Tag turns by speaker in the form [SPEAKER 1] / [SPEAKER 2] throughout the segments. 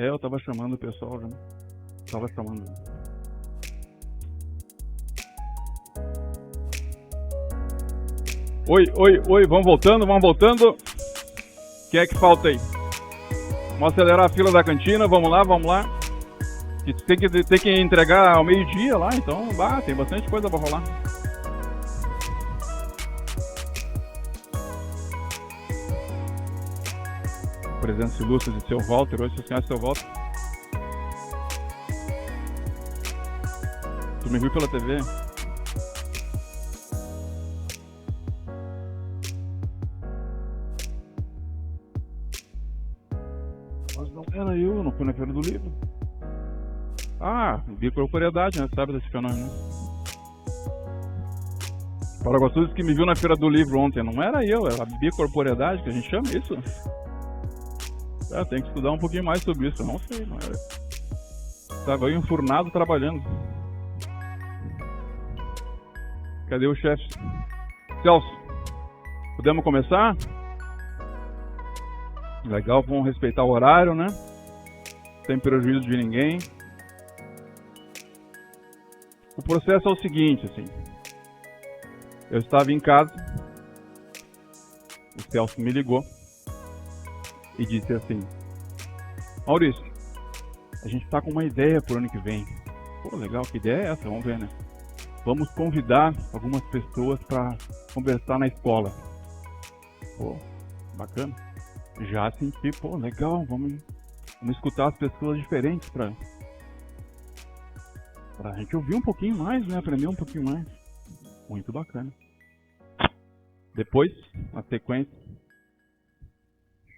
[SPEAKER 1] Eu tava chamando o pessoal já. Tava chamando. Oi, vamos voltando. Quem é que falta aí? Vamos acelerar a fila da cantina, vamos lá. Tem que entregar ao meio-dia lá, então tem bastante coisa pra rolar. Presença ilustre de seu Walter, hoje vocês conhecem seu Walter? Tu me viu pela TV? Mas não era eu, não fui na Feira do Livro. Bicorporeidade, né? Sabe desse fenômeno? Para gostosos que me viu na Feira do Livro ontem, não era eu, era a bicorporeidade que a gente chama isso? Tem que estudar um pouquinho mais sobre isso, eu não sei, não era. Estava eu enfurnado trabalhando. Cadê o chefe? Celso, podemos começar? Legal, vamos respeitar o horário, né? Sem prejuízo de ninguém. O processo é o seguinte, assim. Eu estava em casa, o Celso me ligou e disse assim: Maurício, a gente está com uma ideia pro ano que vem. Pô, legal, que ideia é essa? Vamos ver, né? Vamos convidar algumas pessoas para conversar na escola. Pô, bacana. Já senti, pô, legal, vamos escutar as pessoas diferentes pra gente ouvir um pouquinho mais, né? Aprender um pouquinho mais. Muito bacana. Depois, na sequência,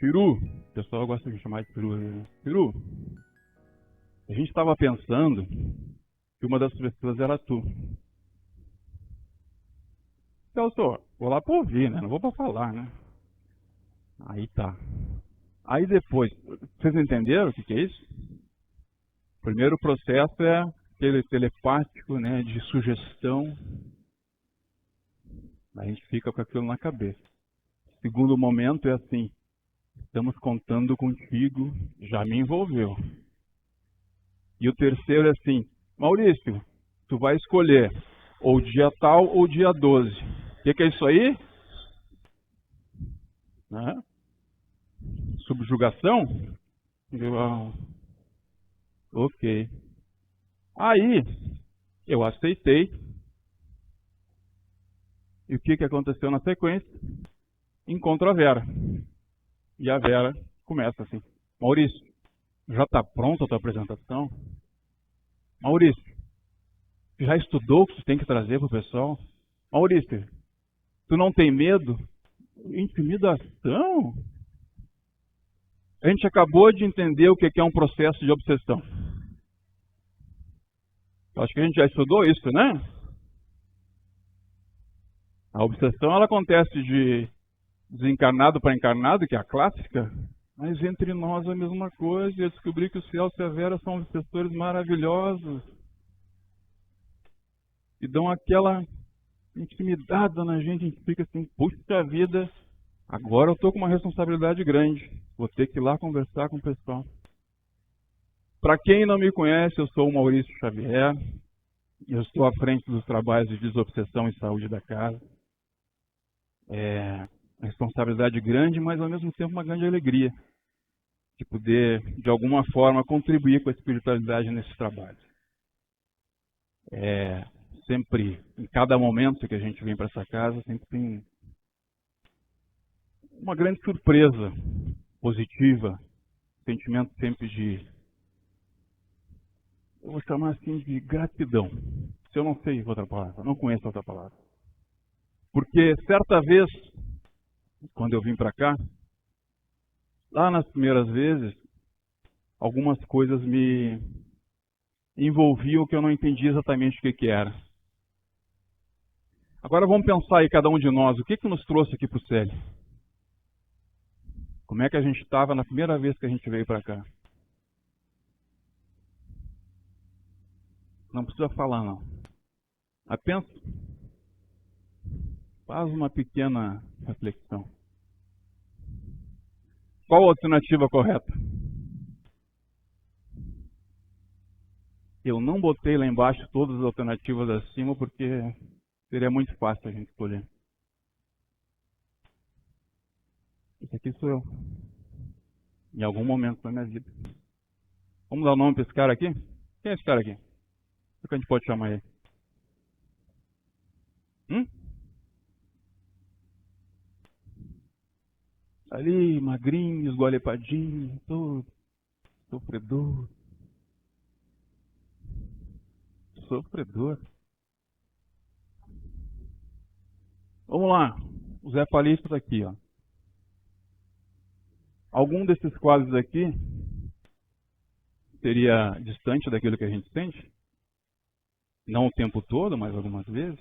[SPEAKER 1] Firu, o pessoal gosta de chamar de Firu. Firu, a gente estava pensando que uma das pessoas era tu. Celso, vou lá para ouvir, né? Não vou para falar, né? Aí tá. Aí depois, vocês entenderam o que é isso? O primeiro processo é aquele telepático, né? De sugestão. A gente fica com aquilo na cabeça. O segundo momento é assim: estamos contando contigo, já me envolveu. E o terceiro é assim: Maurício, tu vai escolher ou dia tal ou dia 12. O que é isso aí? Né? Subjugação? Ok. Aí, eu aceitei. E o que aconteceu na sequência? Encontro a Vera. E a Vera começa assim: Maurício, já está pronta a tua apresentação? Maurício, já estudou o que tu tem que trazer para o pessoal? Maurício, tu não tem medo? Intimidação? A gente acabou de entender o que é um processo de obsessão. Acho que a gente já estudou isso, né? A obsessão ela acontece de desencarnado para encarnado, que é a clássica, mas entre nós a mesma coisa. Eu descobri que o Celso e a Vera são obsessores maravilhosos e dão aquela intimidada na gente. A gente fica assim: puxa vida, agora eu estou com uma responsabilidade grande, vou ter que ir lá conversar com o pessoal. Para quem não me conhece, eu sou o Maurício Xavier, eu estou à frente dos trabalhos de desobsessão e saúde da casa. É uma responsabilidade grande, mas ao mesmo tempo uma grande alegria de poder, de alguma forma, contribuir com a espiritualidade nesse trabalho. Sempre, em cada momento que a gente vem para essa casa, sempre tem uma grande surpresa positiva, sentimento sempre de, eu vou chamar assim, de gratidão. Se eu não sei outra palavra, não conheço outra palavra. Porque certa vez, quando eu vim para cá, lá nas primeiras vezes, algumas coisas me envolviam que eu não entendia exatamente o que era. Agora vamos pensar aí, cada um de nós, o que nos trouxe aqui para o Célio? Como é que a gente estava na primeira vez que a gente veio para cá? Não precisa falar, não. Mas pensa, faz uma pequena reflexão. Qual a alternativa correta? Eu não botei lá embaixo todas as alternativas acima porque seria muito fácil a gente escolher. Esse aqui sou eu. Em algum momento da minha vida. Vamos dar o nome para esse cara aqui? Quem é esse cara aqui? O que a gente pode chamar ele? Ali, magrinho, esgolepadinho, todo sofredor. Sofredor. Vamos lá. O Zé Palito está aqui, ó. Algum desses quadros aqui seria distante daquilo que a gente sente? Não o tempo todo, mas algumas vezes.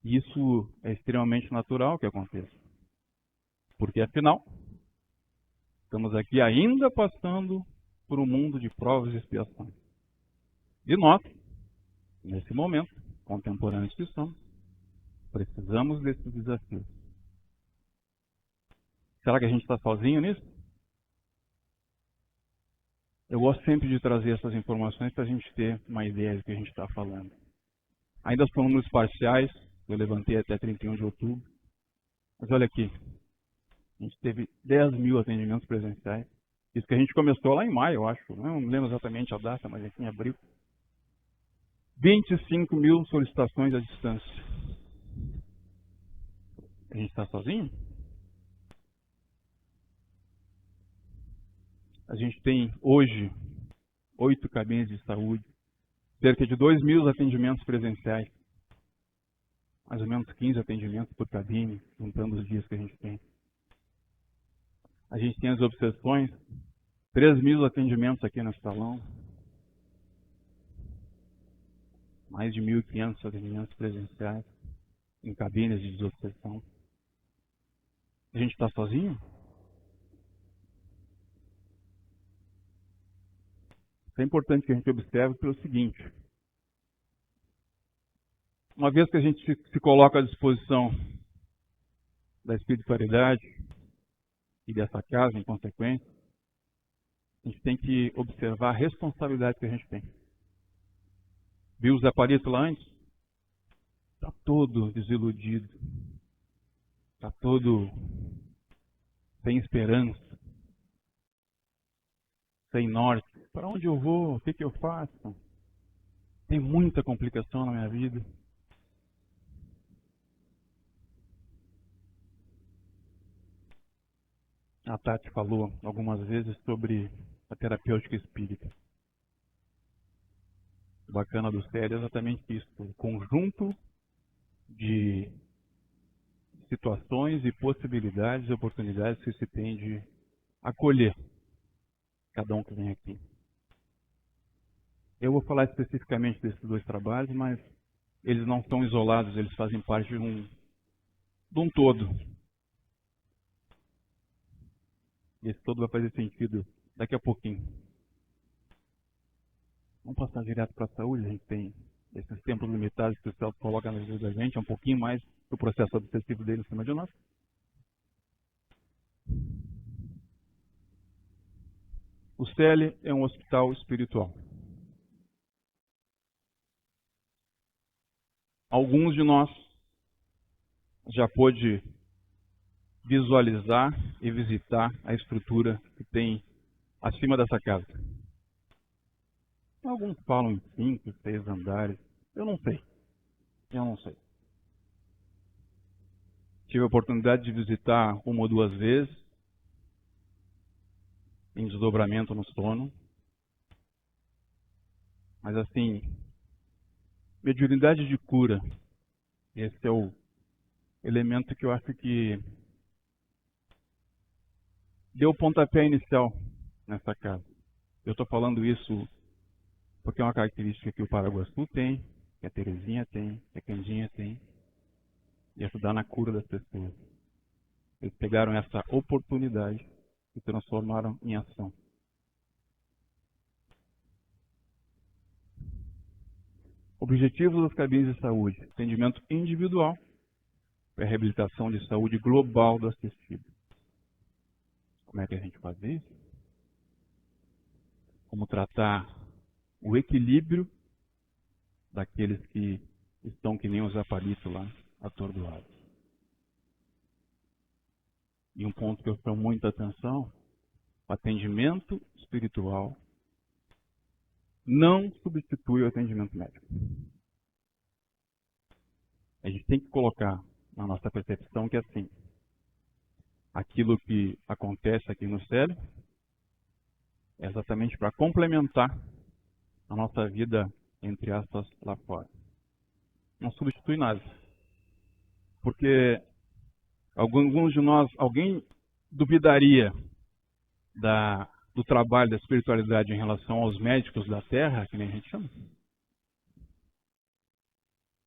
[SPEAKER 1] Isso é extremamente natural que aconteça. Porque, afinal, estamos aqui ainda passando por um mundo de provas e expiações. E nós, nesse momento, contemporâneos que somos, precisamos desses desafios. Será que a gente está sozinho nisso? Eu gosto sempre de trazer essas informações para a gente ter uma ideia do que a gente está falando. Ainda são números parciais, eu levantei até 31 de outubro. Mas olha aqui, a gente teve 10 mil atendimentos presenciais. Isso que a gente começou lá em maio, eu acho. Não lembro exatamente a data, mas enfim, abril. 25 mil solicitações à distância. A gente está sozinho? A gente tem hoje 8 cabines de saúde, cerca de 2 mil atendimentos presenciais, mais ou menos 15 atendimentos por cabine, juntando os dias que a gente tem. A gente tem as obsessões, 3 mil atendimentos aqui no salão, mais de 1.500 atendimentos presenciais em cabines de desobsessão. A gente está sozinho? É importante que a gente observe pelo seguinte: uma vez que a gente se coloca à disposição da espiritualidade e dessa casa, em consequência, a gente tem que observar a responsabilidade que a gente tem. Viu o Zé Palito lá antes? Está todo desiludido, está todo sem esperança, sem norte. Para onde eu vou? O que eu faço? Tem muita complicação na minha vida. A Tati falou algumas vezes sobre a terapêutica espírita. O bacana do sério é exatamente isso: o conjunto de situações e possibilidades e oportunidades que se tem de acolher cada um que vem aqui. Eu vou falar especificamente desses dois trabalhos, mas eles não são isolados, eles fazem parte de um todo. E esse todo vai fazer sentido daqui a pouquinho. Vamos passar direto para a saúde. A gente tem esses tempos limitados que o céu coloca na vida da gente, é um pouquinho mais do processo obsessivo dele em cima de nós. O CELE é um hospital espiritual. Alguns de nós já pôde visualizar e visitar a estrutura que tem acima dessa casa. Alguns falam em 5, 6 andares. Eu não sei. Tive a oportunidade de visitar uma ou duas vezes, em desdobramento no sono. Mas assim, mediunidade de cura, esse é o elemento que eu acho que deu o pontapé inicial nessa casa. Eu estou falando isso porque é uma característica que o Paraguaçu tem, que a Terezinha tem, que a Candinha tem, de ajudar na cura das pessoas. Eles pegaram essa oportunidade e transformaram em ação. Objetivos das cabines de saúde: atendimento individual para a reabilitação de saúde global do assistido. Como é que a gente faz isso? como tratar o equilíbrio daqueles que estão que nem os apalitos lá, atordoados. E um ponto que eu chamo muita atenção, o atendimento espiritual não substitui o atendimento médico. A gente tem que colocar na nossa percepção que assim, aquilo que acontece aqui no cérebro é exatamente para complementar a nossa vida, entre aspas, lá fora. Não substitui nada. Porque alguns de nós, alguém duvidaria do trabalho da espiritualidade em relação aos médicos da Terra, que nem a gente chama?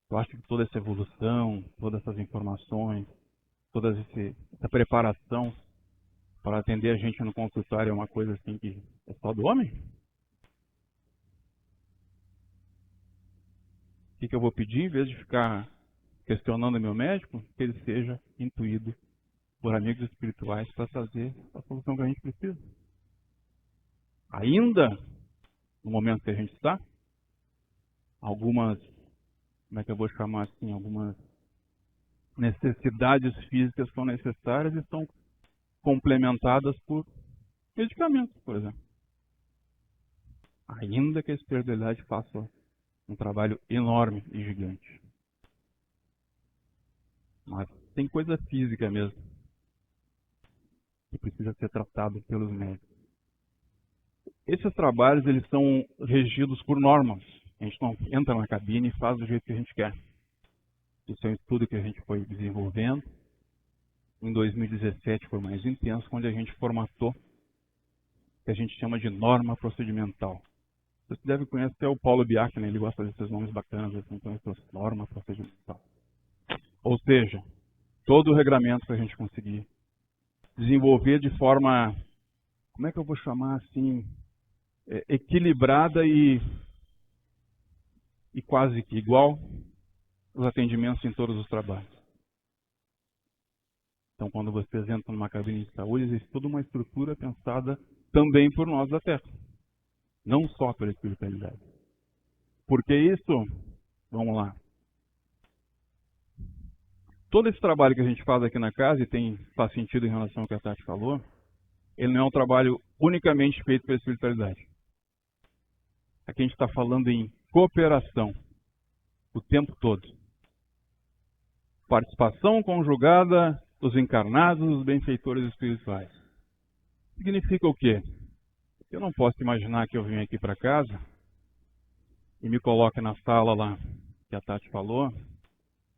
[SPEAKER 1] Eu acho que toda essa evolução, todas essas informações, toda essa preparação para atender a gente no consultório é uma coisa assim que é só do homem? O que eu vou pedir, em vez de ficar questionando meu médico, que ele seja intuído por amigos espirituais para trazer a solução que a gente precisa. Ainda, no momento que a gente está, algumas, como é que eu vou chamar assim, algumas necessidades físicas são necessárias e estão complementadas por medicamentos, por exemplo. Ainda que a espiritualidade faça um trabalho enorme e gigante. Mas tem coisa física mesmo que precisa ser tratado pelos médicos. Esses trabalhos, eles são regidos por normas. A gente não entra na cabine e faz do jeito que a gente quer. Isso é um estudo que a gente foi desenvolvendo. Em 2017 foi mais intenso, quando a gente formatou o que a gente chama de norma procedimental. Vocês devem conhecer o Paulo Biak, né? Ele gosta desses nomes bacanas, assim, então norma procedimental. Ou seja, todo o regramento para a gente conseguir desenvolver de forma, como é que eu vou chamar assim, equilibrada e quase que igual os atendimentos em todos os trabalhos. Então, quando vocês entram numa cabine de saúde, existe toda uma estrutura pensada também por nós da Terra, não só pela espiritualidade. Porque isso, vamos lá, todo esse trabalho que a gente faz aqui na casa, e faz sentido em relação ao que a Tati falou, ele não é um trabalho unicamente feito pela espiritualidade. Aqui a gente está falando em cooperação o tempo todo. Participação conjugada dos encarnados, dos benfeitores espirituais. Significa o quê? Eu não posso imaginar que eu venho aqui para casa e me coloque na sala lá que a Tati falou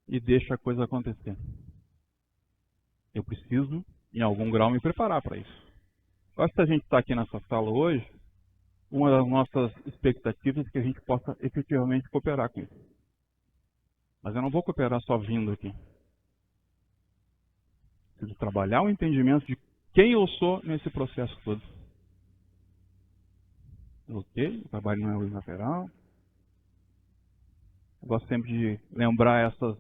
[SPEAKER 1] e deixe a coisa acontecer. Eu preciso, em algum grau, me preparar para isso. Eu acho que se a gente está aqui nessa sala hoje, uma das nossas expectativas é que a gente possa efetivamente cooperar com isso. Mas eu não vou cooperar só vindo aqui. Preciso trabalhar o entendimento de quem eu sou nesse processo todo. Ok, o trabalho não é unilateral. Eu gosto sempre de lembrar essas...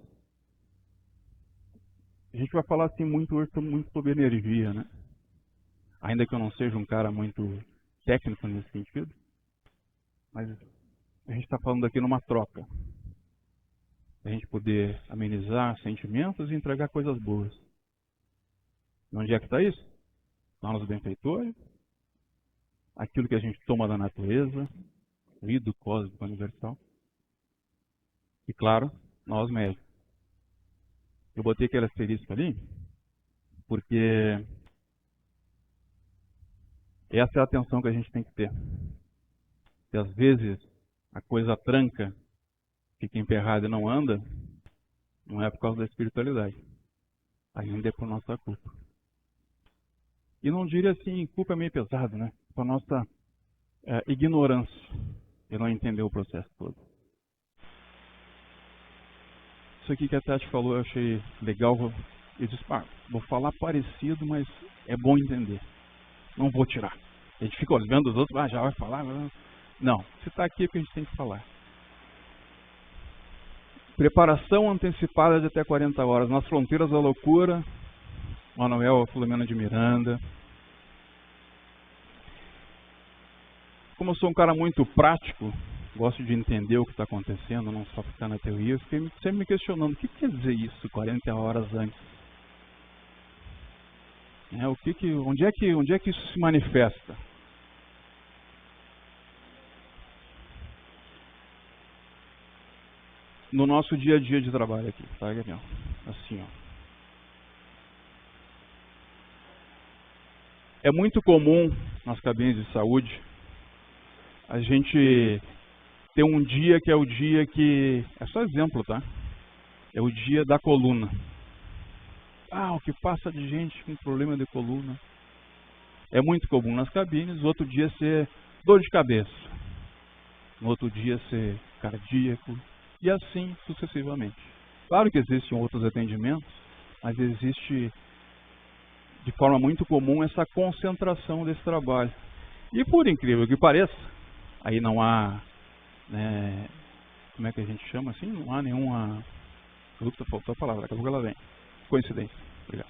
[SPEAKER 1] A gente vai falar assim muito sobre energia, né? Ainda que eu não seja um cara muito técnico nesse sentido, mas a gente está falando aqui numa troca. A gente poder amenizar sentimentos e entregar coisas boas. E onde é que está isso? Lá nos benfeitores, aquilo que a gente toma da natureza, o ídolo cósmico universal. E claro, nós médicos. Eu botei aquele asterisco ali, porque essa é a atenção que a gente tem que ter. Se às vezes a coisa tranca, fica emperrada e não anda, não é por causa da espiritualidade. Ainda é por nossa culpa. E não diria assim, culpa é meio pesado, né? Por nossa ignorância. E não entender o processo todo. Isso aqui que a Tati falou eu achei legal. Eu disse, vou falar parecido, mas é bom entender. Não vou tirar. A gente fica olhando os outros, já vai falar. Não, você está aqui porque a gente tem que falar. Preparação antecipada de até 40 horas. Nas fronteiras da loucura, Manuel Filomena de Miranda. Como eu sou um cara muito prático, gosto de entender o que está acontecendo, não só ficar na teoria, eu fiquei sempre me questionando, o que quer dizer isso 40 horas antes? Onde é que isso se manifesta? No nosso dia a dia de trabalho aqui, tá, Gabriel? Assim, ó. É muito comum nas cabines de saúde a gente ter um dia que é o dia que... É só exemplo, tá? É o dia da coluna. O que passa de gente com problema de coluna. É muito comum nas cabines, outro dia ser dor de cabeça. No outro dia ser cardíaco. E assim sucessivamente. Claro que existem outros atendimentos, mas existe de forma muito comum essa concentração desse trabalho. E por incrível que pareça, aí não há, como é que a gente chama assim? Não há nenhuma... Faltou a palavra, daqui a pouco ela vem. Coincidência. Obrigado.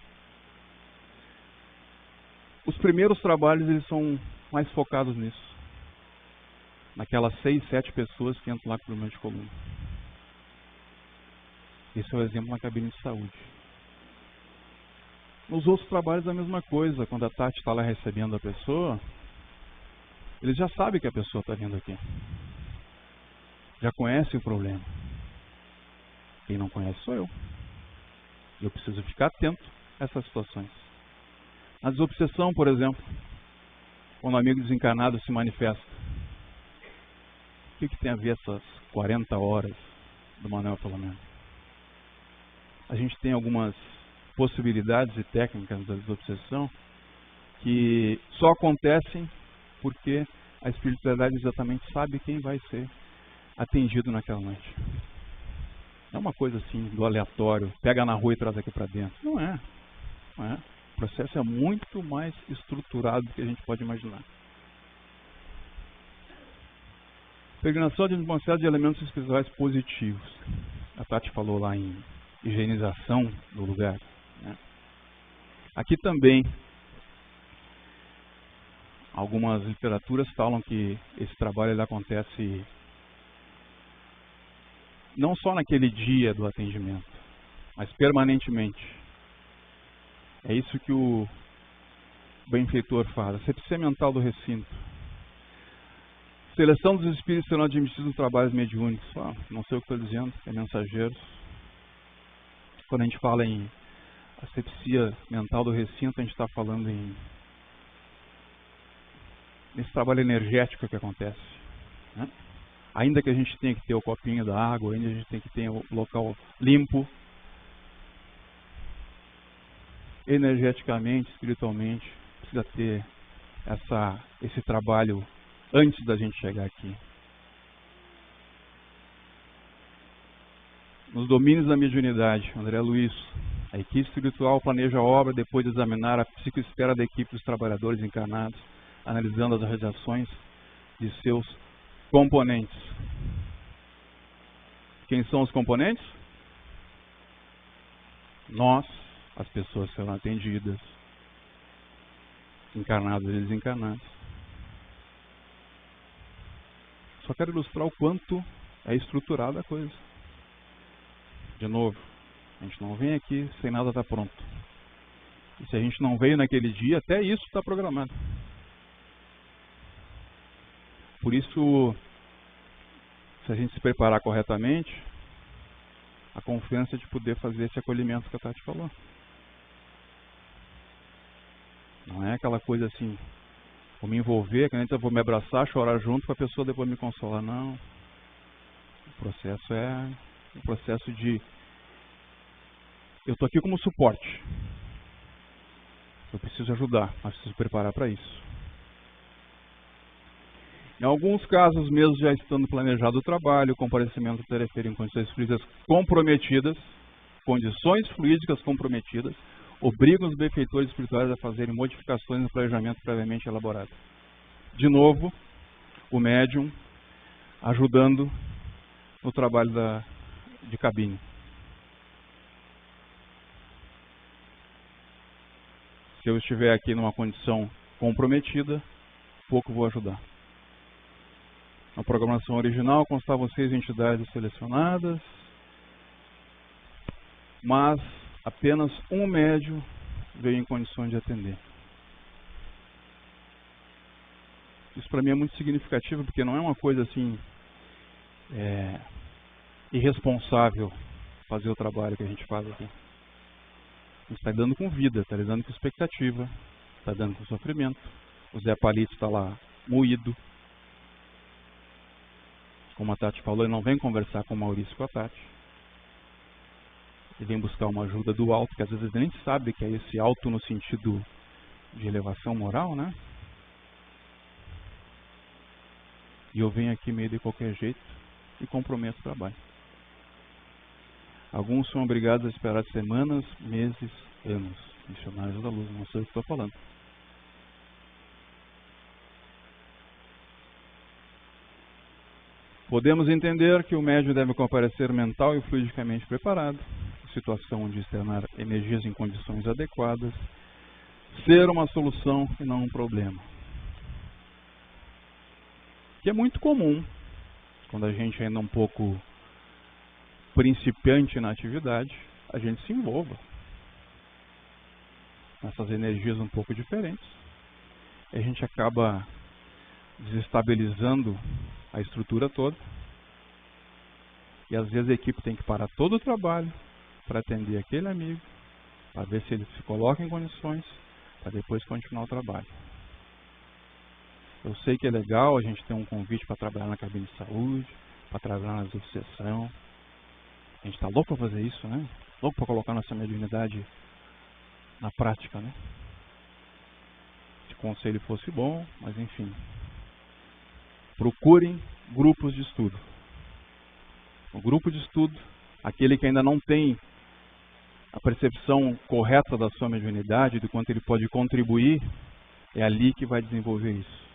[SPEAKER 1] Os primeiros trabalhos eles são mais focados nisso. Naquelas 6, 7 pessoas que entram lá com problema de coluna. Esse é o exemplo na cabine de saúde. Nos outros trabalhos é a mesma coisa. Quando a Tati está lá recebendo a pessoa, eles já sabem que a pessoa está vindo aqui. Já conhece o problema. Quem não conhece sou eu. Eu preciso ficar atento a essas situações. Na desobsessão, por exemplo, quando o amigo desencarnado se manifesta, o que tem a ver essas 40 horas do Manuel Filomeno? A gente tem algumas possibilidades e técnicas da desobsessão que só acontecem porque a espiritualidade exatamente sabe quem vai ser atendido naquela noite. Não é uma coisa assim do aleatório, pega na rua e traz aqui para dentro. Não é. O processo é muito mais estruturado do que a gente pode imaginar. Peregrinação de uma série de elementos espirituais positivos. A Tati falou lá em higienização do lugar. Aqui também, algumas literaturas falam que esse trabalho ele acontece não só naquele dia do atendimento, mas permanentemente. É isso que o benfeitor fala. Asepsia mental do recinto. Seleção dos espíritos serão admitidos nos trabalhos mediúnicos. Não sei o que estou dizendo, é mensageiros. Quando a gente fala em asepsia mental do recinto, a gente está falando nesse trabalho energético que acontece. Ainda que a gente tenha que ter o copinho da água, ainda a gente tem que ter o local limpo, energeticamente, espiritualmente, precisa ter esse trabalho antes da gente chegar aqui. Nos domínios da mediunidade, André Luiz, a equipe espiritual planeja a obra depois de examinar a psicoesfera da equipe dos trabalhadores encarnados, analisando as realizações de seus componentes. Quem são os componentes? Nós, as pessoas serão atendidas, encarnados e desencarnados. Só quero ilustrar o quanto é estruturada a coisa. De novo, a gente não vem aqui sem nada estar pronto. E se a gente não veio naquele dia, até isso está programado. Por isso, se a gente se preparar corretamente, a confiança de poder fazer esse acolhimento que a Tati falou. Não é aquela coisa assim, vou me envolver, que eu vou me abraçar, chorar junto para a pessoa depois me consolar. Não. O processo é um processo de... Eu estou aqui como suporte. Eu preciso ajudar, mas preciso preparar para isso. Em alguns casos, mesmo já estando planejado o trabalho, o comparecimento terá feito em condições fluídicas comprometidas, obrigam os benfeitores espirituais a fazerem modificações no planejamento previamente elaborado. De novo, o médium ajudando no trabalho de cabine. Se eu estiver aqui numa condição comprometida, pouco vou ajudar. Na programação original constavam 6 entidades selecionadas, mas apenas um médium veio em condições de atender. Isso para mim é muito significativo, porque não é uma coisa assim irresponsável fazer o trabalho que a gente faz aqui. A gente está lidando com vida, está lidando com expectativa, está lidando com sofrimento. O Zé Palito está lá moído. Como a Tati falou, ele não vem conversar com o Maurício e com a Tati. Ele vem buscar uma ajuda do alto, que às vezes ele nem sabe que é esse alto no sentido de elevação moral, né? E eu venho aqui meio de qualquer jeito e comprometo o trabalho. Alguns são obrigados a esperar semanas, meses, anos. Missionários da luz, não sei o que estou falando. Podemos entender que o médium deve comparecer mental e fluidicamente preparado, situação de externar energias em condições adequadas, ser uma solução e não um problema. Que é muito comum, quando a gente ainda é um pouco principiante na atividade, a gente se envolva nessas energias um pouco diferentes. E a gente acaba desestabilizando a estrutura toda. E às vezes a equipe tem que parar todo o trabalho para atender aquele amigo, para ver se ele se coloca em condições, para depois continuar o trabalho. Eu sei que é legal a gente ter um convite para trabalhar na cabine de saúde, para trabalhar nas obsessão. A gente está louco para fazer isso, né? Louco para colocar nossa mediunidade na prática, né? Se o conselho fosse bom, mas enfim. Procurem grupos de estudo. O grupo de estudo, aquele que ainda não tem a percepção correta da sua mediunidade, do quanto ele pode contribuir, é ali que vai desenvolver isso.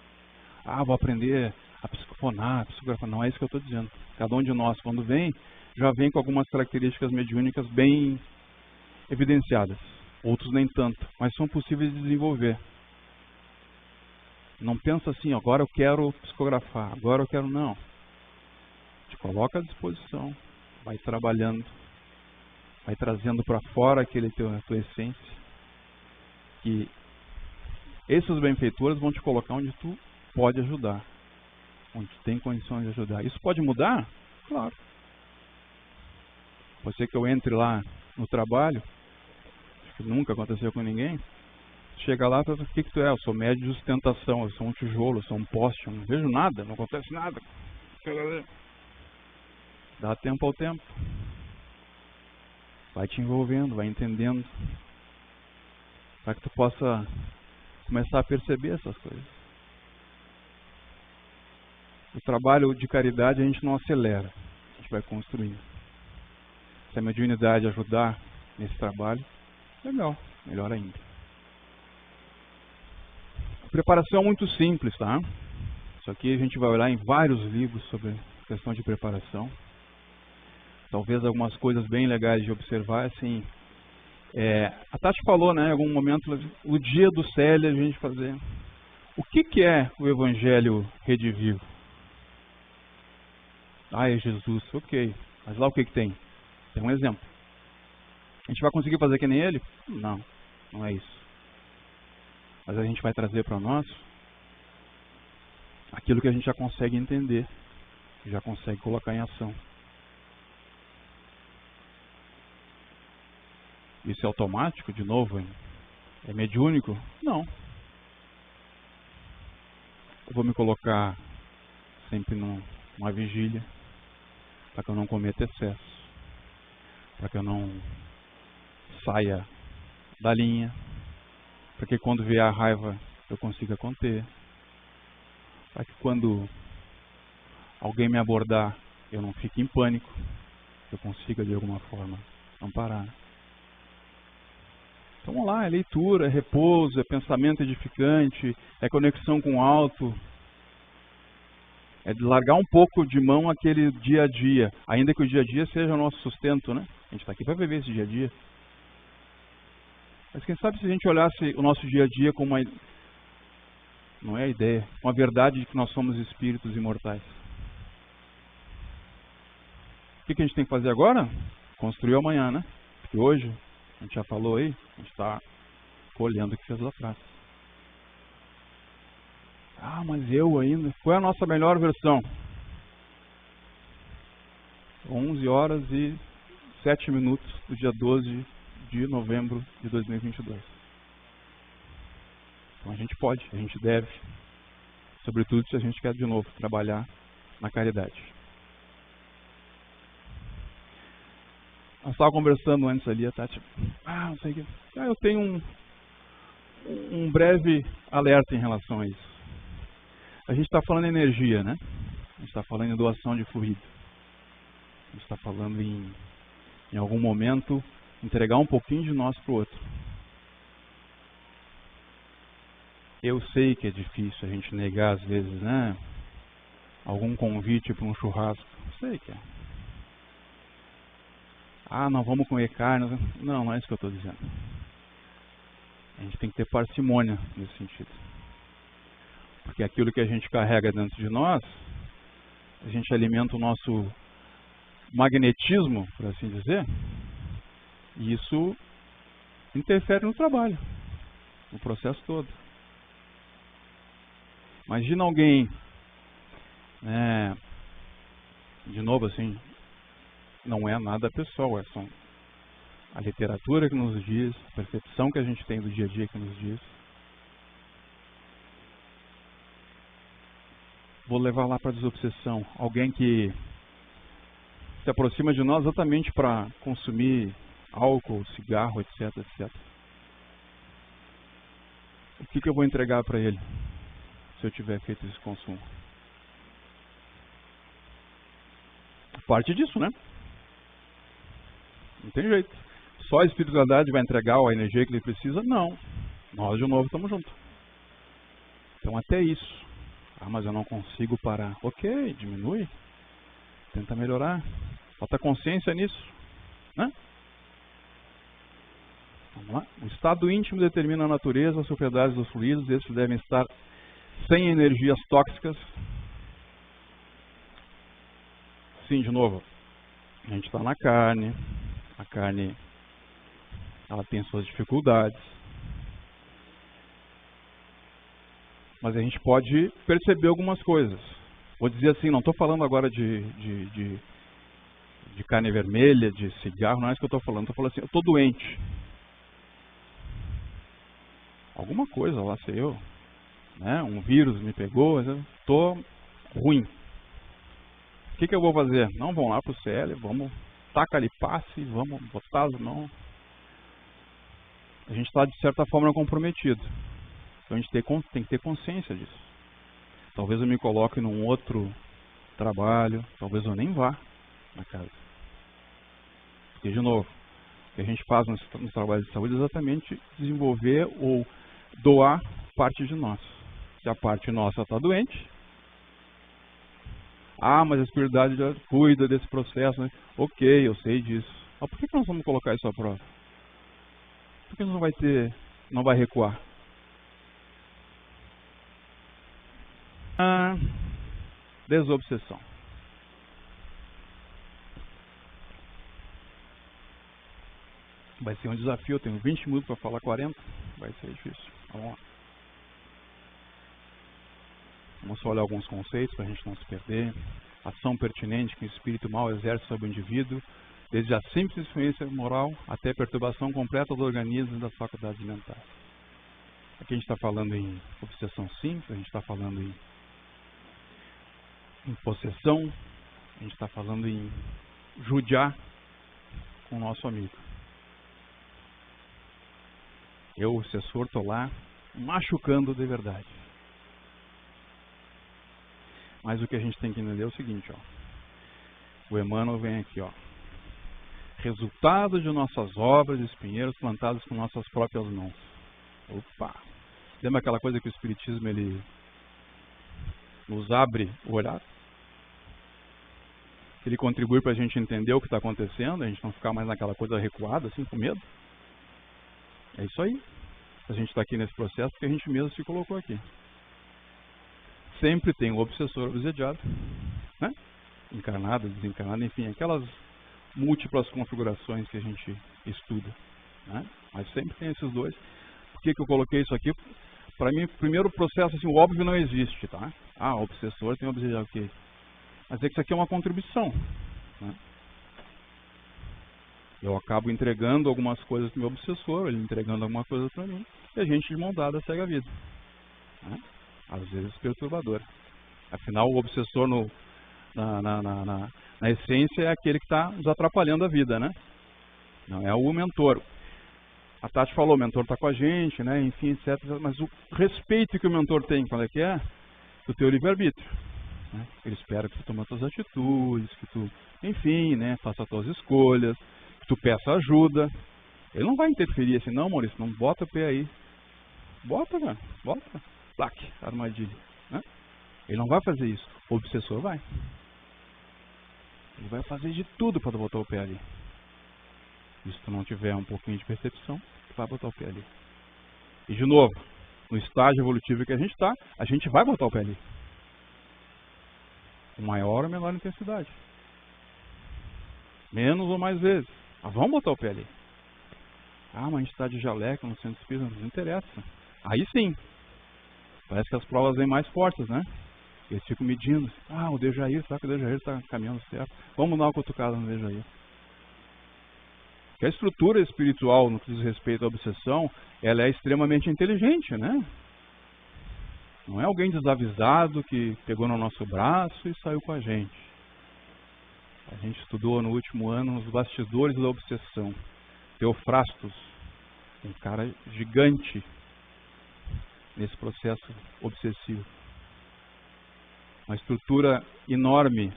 [SPEAKER 1] Ah, vou aprender a psicofonar, a psicografar. Não é isso que eu estou dizendo. Cada um de nós, quando vem, já vem com algumas características mediúnicas bem evidenciadas. Outros nem tanto, mas são possíveis de desenvolver. Não pensa assim, agora eu quero psicografar, agora eu quero... Não. Te coloca à disposição, vai trabalhando, vai trazendo para fora a tua essência. Que esses benfeitores vão te colocar onde tu pode ajudar, onde tu tem condições de ajudar. Isso pode mudar? Claro. Pode ser que eu entre lá no trabalho, que nunca aconteceu com ninguém, chega lá e fala, o que tu é? Eu sou médio de sustentação, eu sou um tijolo, eu sou um poste, eu não vejo nada, não acontece nada. Dá tempo ao tempo. Vai te envolvendo, vai entendendo, para que tu possa começar a perceber essas coisas. O trabalho de caridade a gente não acelera, a gente vai construindo. Se a mediunidade ajudar nesse trabalho, legal, melhor ainda. A preparação é muito simples, tá? Isso aqui a gente vai olhar em vários livros sobre a questão de preparação. Talvez algumas coisas bem legais de observar, assim... a Tati falou, né, em algum momento, o dia do Célia, a gente fazer... O que é o Evangelho redivivo? Ah, é Jesus, ok. Mas lá o que tem? Tem um exemplo. A gente vai conseguir fazer que nem ele? Não, não é isso. Mas a gente vai trazer para nós aquilo que a gente já consegue entender, já consegue colocar em ação. Isso é automático, de novo? É mediúnico? Não. Eu vou me colocar sempre numa vigília, para que eu não cometa excesso, para que eu não saia da linha, para que quando vier a raiva eu consiga conter, para que quando alguém me abordar eu não fique em pânico, eu consiga de alguma forma amparar. Então vamos lá, é leitura, é repouso, é pensamento edificante, é conexão com o alto, é de largar um pouco de mão aquele dia a dia, ainda que o dia a dia seja o nosso sustento, né? A gente está aqui para viver esse dia a dia. Mas quem sabe se a gente olhasse o nosso dia a dia como uma... Não é a ideia, uma verdade de que nós somos espíritos imortais. O que a gente tem que fazer agora? Construir amanhã, né? Porque hoje, a gente já falou aí, a gente está colhendo o que fez lá atrás. Ah, mas eu ainda... Qual é a nossa melhor versão? 11 horas e 7 minutos do dia 12 de novembro de 2022. Então a gente pode, a gente deve. Sobretudo se a gente quer de novo trabalhar na caridade. Nós estávamos conversando antes ali, a Tati. Não sei o que. Eu tenho um breve alerta em relação a isso. A gente está falando em energia, né? A gente está falando em doação de fluido. A gente está falando em algum momento, entregar um pouquinho de nós para o outro. Eu sei que é difícil a gente negar às vezes, né? Algum convite para um churrasco. Sei que é. Não vamos comer carne. Não é isso que eu estou dizendo. A gente tem que ter parcimônia nesse sentido. Porque aquilo que a gente carrega dentro de nós, a gente alimenta o nosso magnetismo, por assim dizer, e isso interfere no trabalho, no processo todo. Imagina alguém, né, de novo assim, não é nada pessoal, é só a literatura que nos diz, a percepção que a gente tem do dia a dia que nos diz. Vou levar lá para a desobsessão. Alguém que se aproxima de nós exatamente para consumir álcool, cigarro, etc, etc. O que eu vou entregar para ele se eu tiver feito esse consumo? Parte disso, né? Não tem jeito. Só a espiritualidade vai entregar a energia que ele precisa? Não. Nós, de novo, estamos juntos. Então, até isso. Mas eu não consigo parar. Ok, diminui. Tenta melhorar. Falta consciência nisso, né? Vamos lá. O estado íntimo determina a natureza, as propriedades dos fluidos. Esses devem estar sem energias tóxicas. Sim, de novo. A gente está na carne. A carne, ela tem suas dificuldades. Mas a gente pode perceber algumas coisas. Vou dizer assim, não estou falando agora de carne vermelha, de cigarro, não é isso que eu estou falando. Estou falando assim, eu estou doente. Alguma coisa lá, sei eu. Né? Um vírus me pegou, estou ruim. O que eu vou fazer? Não, vamos lá para o CL, vamos tacar ali passe, vamos botar as mãos. A gente está, de certa forma, comprometido. Então a gente tem que ter consciência disso. Talvez eu me coloque num outro trabalho, talvez eu nem vá na casa. Porque, de novo, o que a gente faz nos trabalhos de saúde é exatamente desenvolver ou doar parte de nós. Se a parte nossa está doente, mas a espiritualidade já cuida desse processo, né? Ok, eu sei disso. Mas por que nós vamos colocar isso à prova? Por que não vai recuar? Desobsessão. Vai ser um desafio, eu tenho 20 minutos para falar 40, vai ser difícil. Vamos lá. Vamos só olhar alguns conceitos para a gente não se perder. Ação pertinente que o espírito mau exerce sobre o indivíduo, desde a simples influência moral até a perturbação completa do organismo e das faculdades mentais. Aqui a gente está falando em obsessão simples, a gente está falando em possessão, a gente está falando em judiar com o nosso amigo. Eu, o assessor, estou lá machucando de verdade. Mas o que a gente tem que entender é o seguinte, o Emmanuel vem aqui, resultado de nossas obras de espinheiros plantados com nossas próprias mãos. Opa! Lembra aquela coisa que o Espiritismo ele nos abre o olhar? Ele contribui para a gente entender o que está acontecendo, a gente não ficar mais naquela coisa recuada, assim, com medo. É isso aí. A gente está aqui nesse processo porque a gente mesmo se colocou aqui. Sempre tem um obsessor obsediado, né? encarnada, desencarnada, enfim, aquelas múltiplas configurações que a gente estuda, né? Mas sempre tem esses dois. Por que eu coloquei isso aqui? Para mim, primeiro processo, assim, o óbvio não existe, tá? Ah, o obsessor tem obsessor, ok. Mas é que isso aqui é uma contribuição, né? Eu acabo entregando algumas coisas para o meu obsessor, ele entregando alguma coisa para mim, e a gente de mão dada segue a vida, né? Às vezes perturbadora. Afinal, o obsessor na essência é aquele que está nos atrapalhando a vida, né? Não é o mentor. A Tati falou, o mentor está com a gente, né? Enfim, etc. Mas o respeito que o mentor tem, qual é que é? Do teu livre-arbítrio, né? Ele espera que tu tome as tuas atitudes, que tu, enfim, né? Faça as tuas escolhas, que tu peça ajuda. Ele não vai interferir assim, não, Maurício, não bota o pé aí. Bota, cara, bota. Plaque, armadilha, né? Ele não vai fazer isso. O obsessor vai. Ele vai fazer de tudo para botar o pé ali. E se tu não tiver um pouquinho de percepção, tu vai botar o pé ali. E de novo, no estágio evolutivo que a gente está, a gente vai botar o pé ali. Com maior ou menor intensidade. Menos ou mais vezes. Mas vamos botar o pé ali. Ah, mas a gente está de jaleco no centro espírita, não interessa. Aí sim. Parece que as provas vêm mais fortes, né? Eles ficam medindo. Ah, o Dejair, será que o Dejair está caminhando certo? Vamos dar uma cutucada no Dejair. Que a estrutura espiritual, no que diz respeito à obsessão, ela é extremamente inteligente, né? Não é alguém desavisado que pegou no nosso braço e saiu com a gente. A gente estudou no último ano os bastidores da obsessão. Teofrastos, um cara gigante nesse processo obsessivo. Uma estrutura enorme.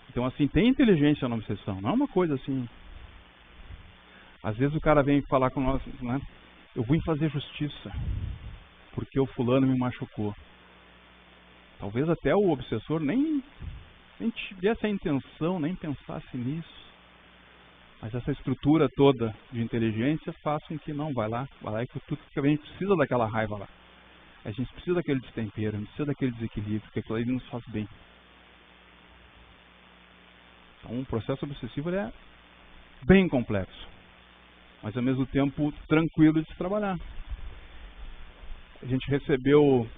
[SPEAKER 1] Então, assim, tem inteligência na obsessão. Não é uma coisa assim... Às vezes o cara vem falar com nós, né? Eu vim fazer justiça porque o fulano me machucou. Talvez até o obsessor nem tivesse a intenção, nem pensasse nisso. Mas essa estrutura toda de inteligência faz com que não, vai lá e que tudo que a gente precisa daquela raiva lá. A gente precisa daquele destempero, a gente precisa daquele desequilíbrio, porque aquilo aí nos faz bem. Então, o processo obsessivo é bem complexo, mas ao mesmo tempo tranquilo de se trabalhar. A gente recebeu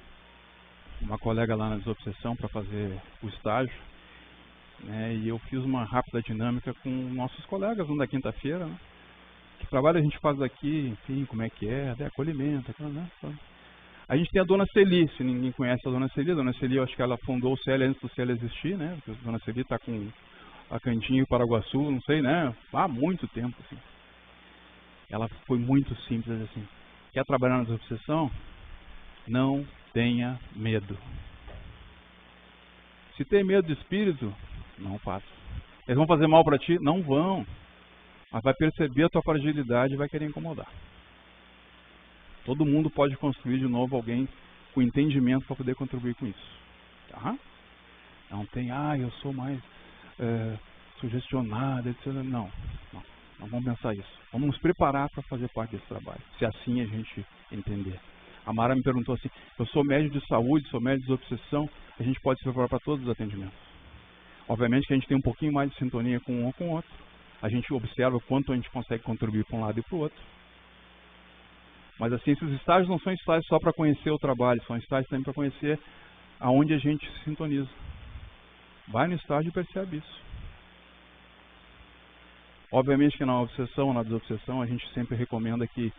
[SPEAKER 1] uma colega lá na Desobsessão para fazer o estágio, né, e eu fiz uma rápida dinâmica com nossos colegas na quinta-feira, né, que trabalho a gente faz aqui, enfim, como é que é, acolhimento, né. A gente tem a Dona Celi, se ninguém conhece a Dona Celi, eu acho que ela fundou o CEL antes do CEL existir, né, porque a Dona Celi está com a Cantinho e Paraguaçu, não sei, né, há muito tempo, assim. Ela foi muito simples, assim. Quer trabalhar na Desobsessão? Não tenha medo. Se tem medo de espírito, não faça. Eles vão fazer mal para ti? Não vão. Mas vai perceber a tua fragilidade e vai querer incomodar. Todo mundo pode construir de novo alguém com entendimento para poder contribuir com isso. Tá? Não tem, eu sou mais sugestionado, etc. Não vamos pensar isso. Vamos nos preparar para fazer parte desse trabalho, se assim a gente entender. A Mara me perguntou assim, eu sou médico de saúde, sou médico de obsessão, a gente pode se preparar para todos os atendimentos. Obviamente que a gente tem um pouquinho mais de sintonia com um ou com o outro. A gente observa o quanto a gente consegue contribuir para um lado e para o outro. Mas assim, esses estágios não são estágios só para conhecer o trabalho, são estágios também para conhecer aonde a gente se sintoniza. Vai no estágio e percebe isso. Obviamente que na obsessão, na desobsessão, a gente sempre recomenda que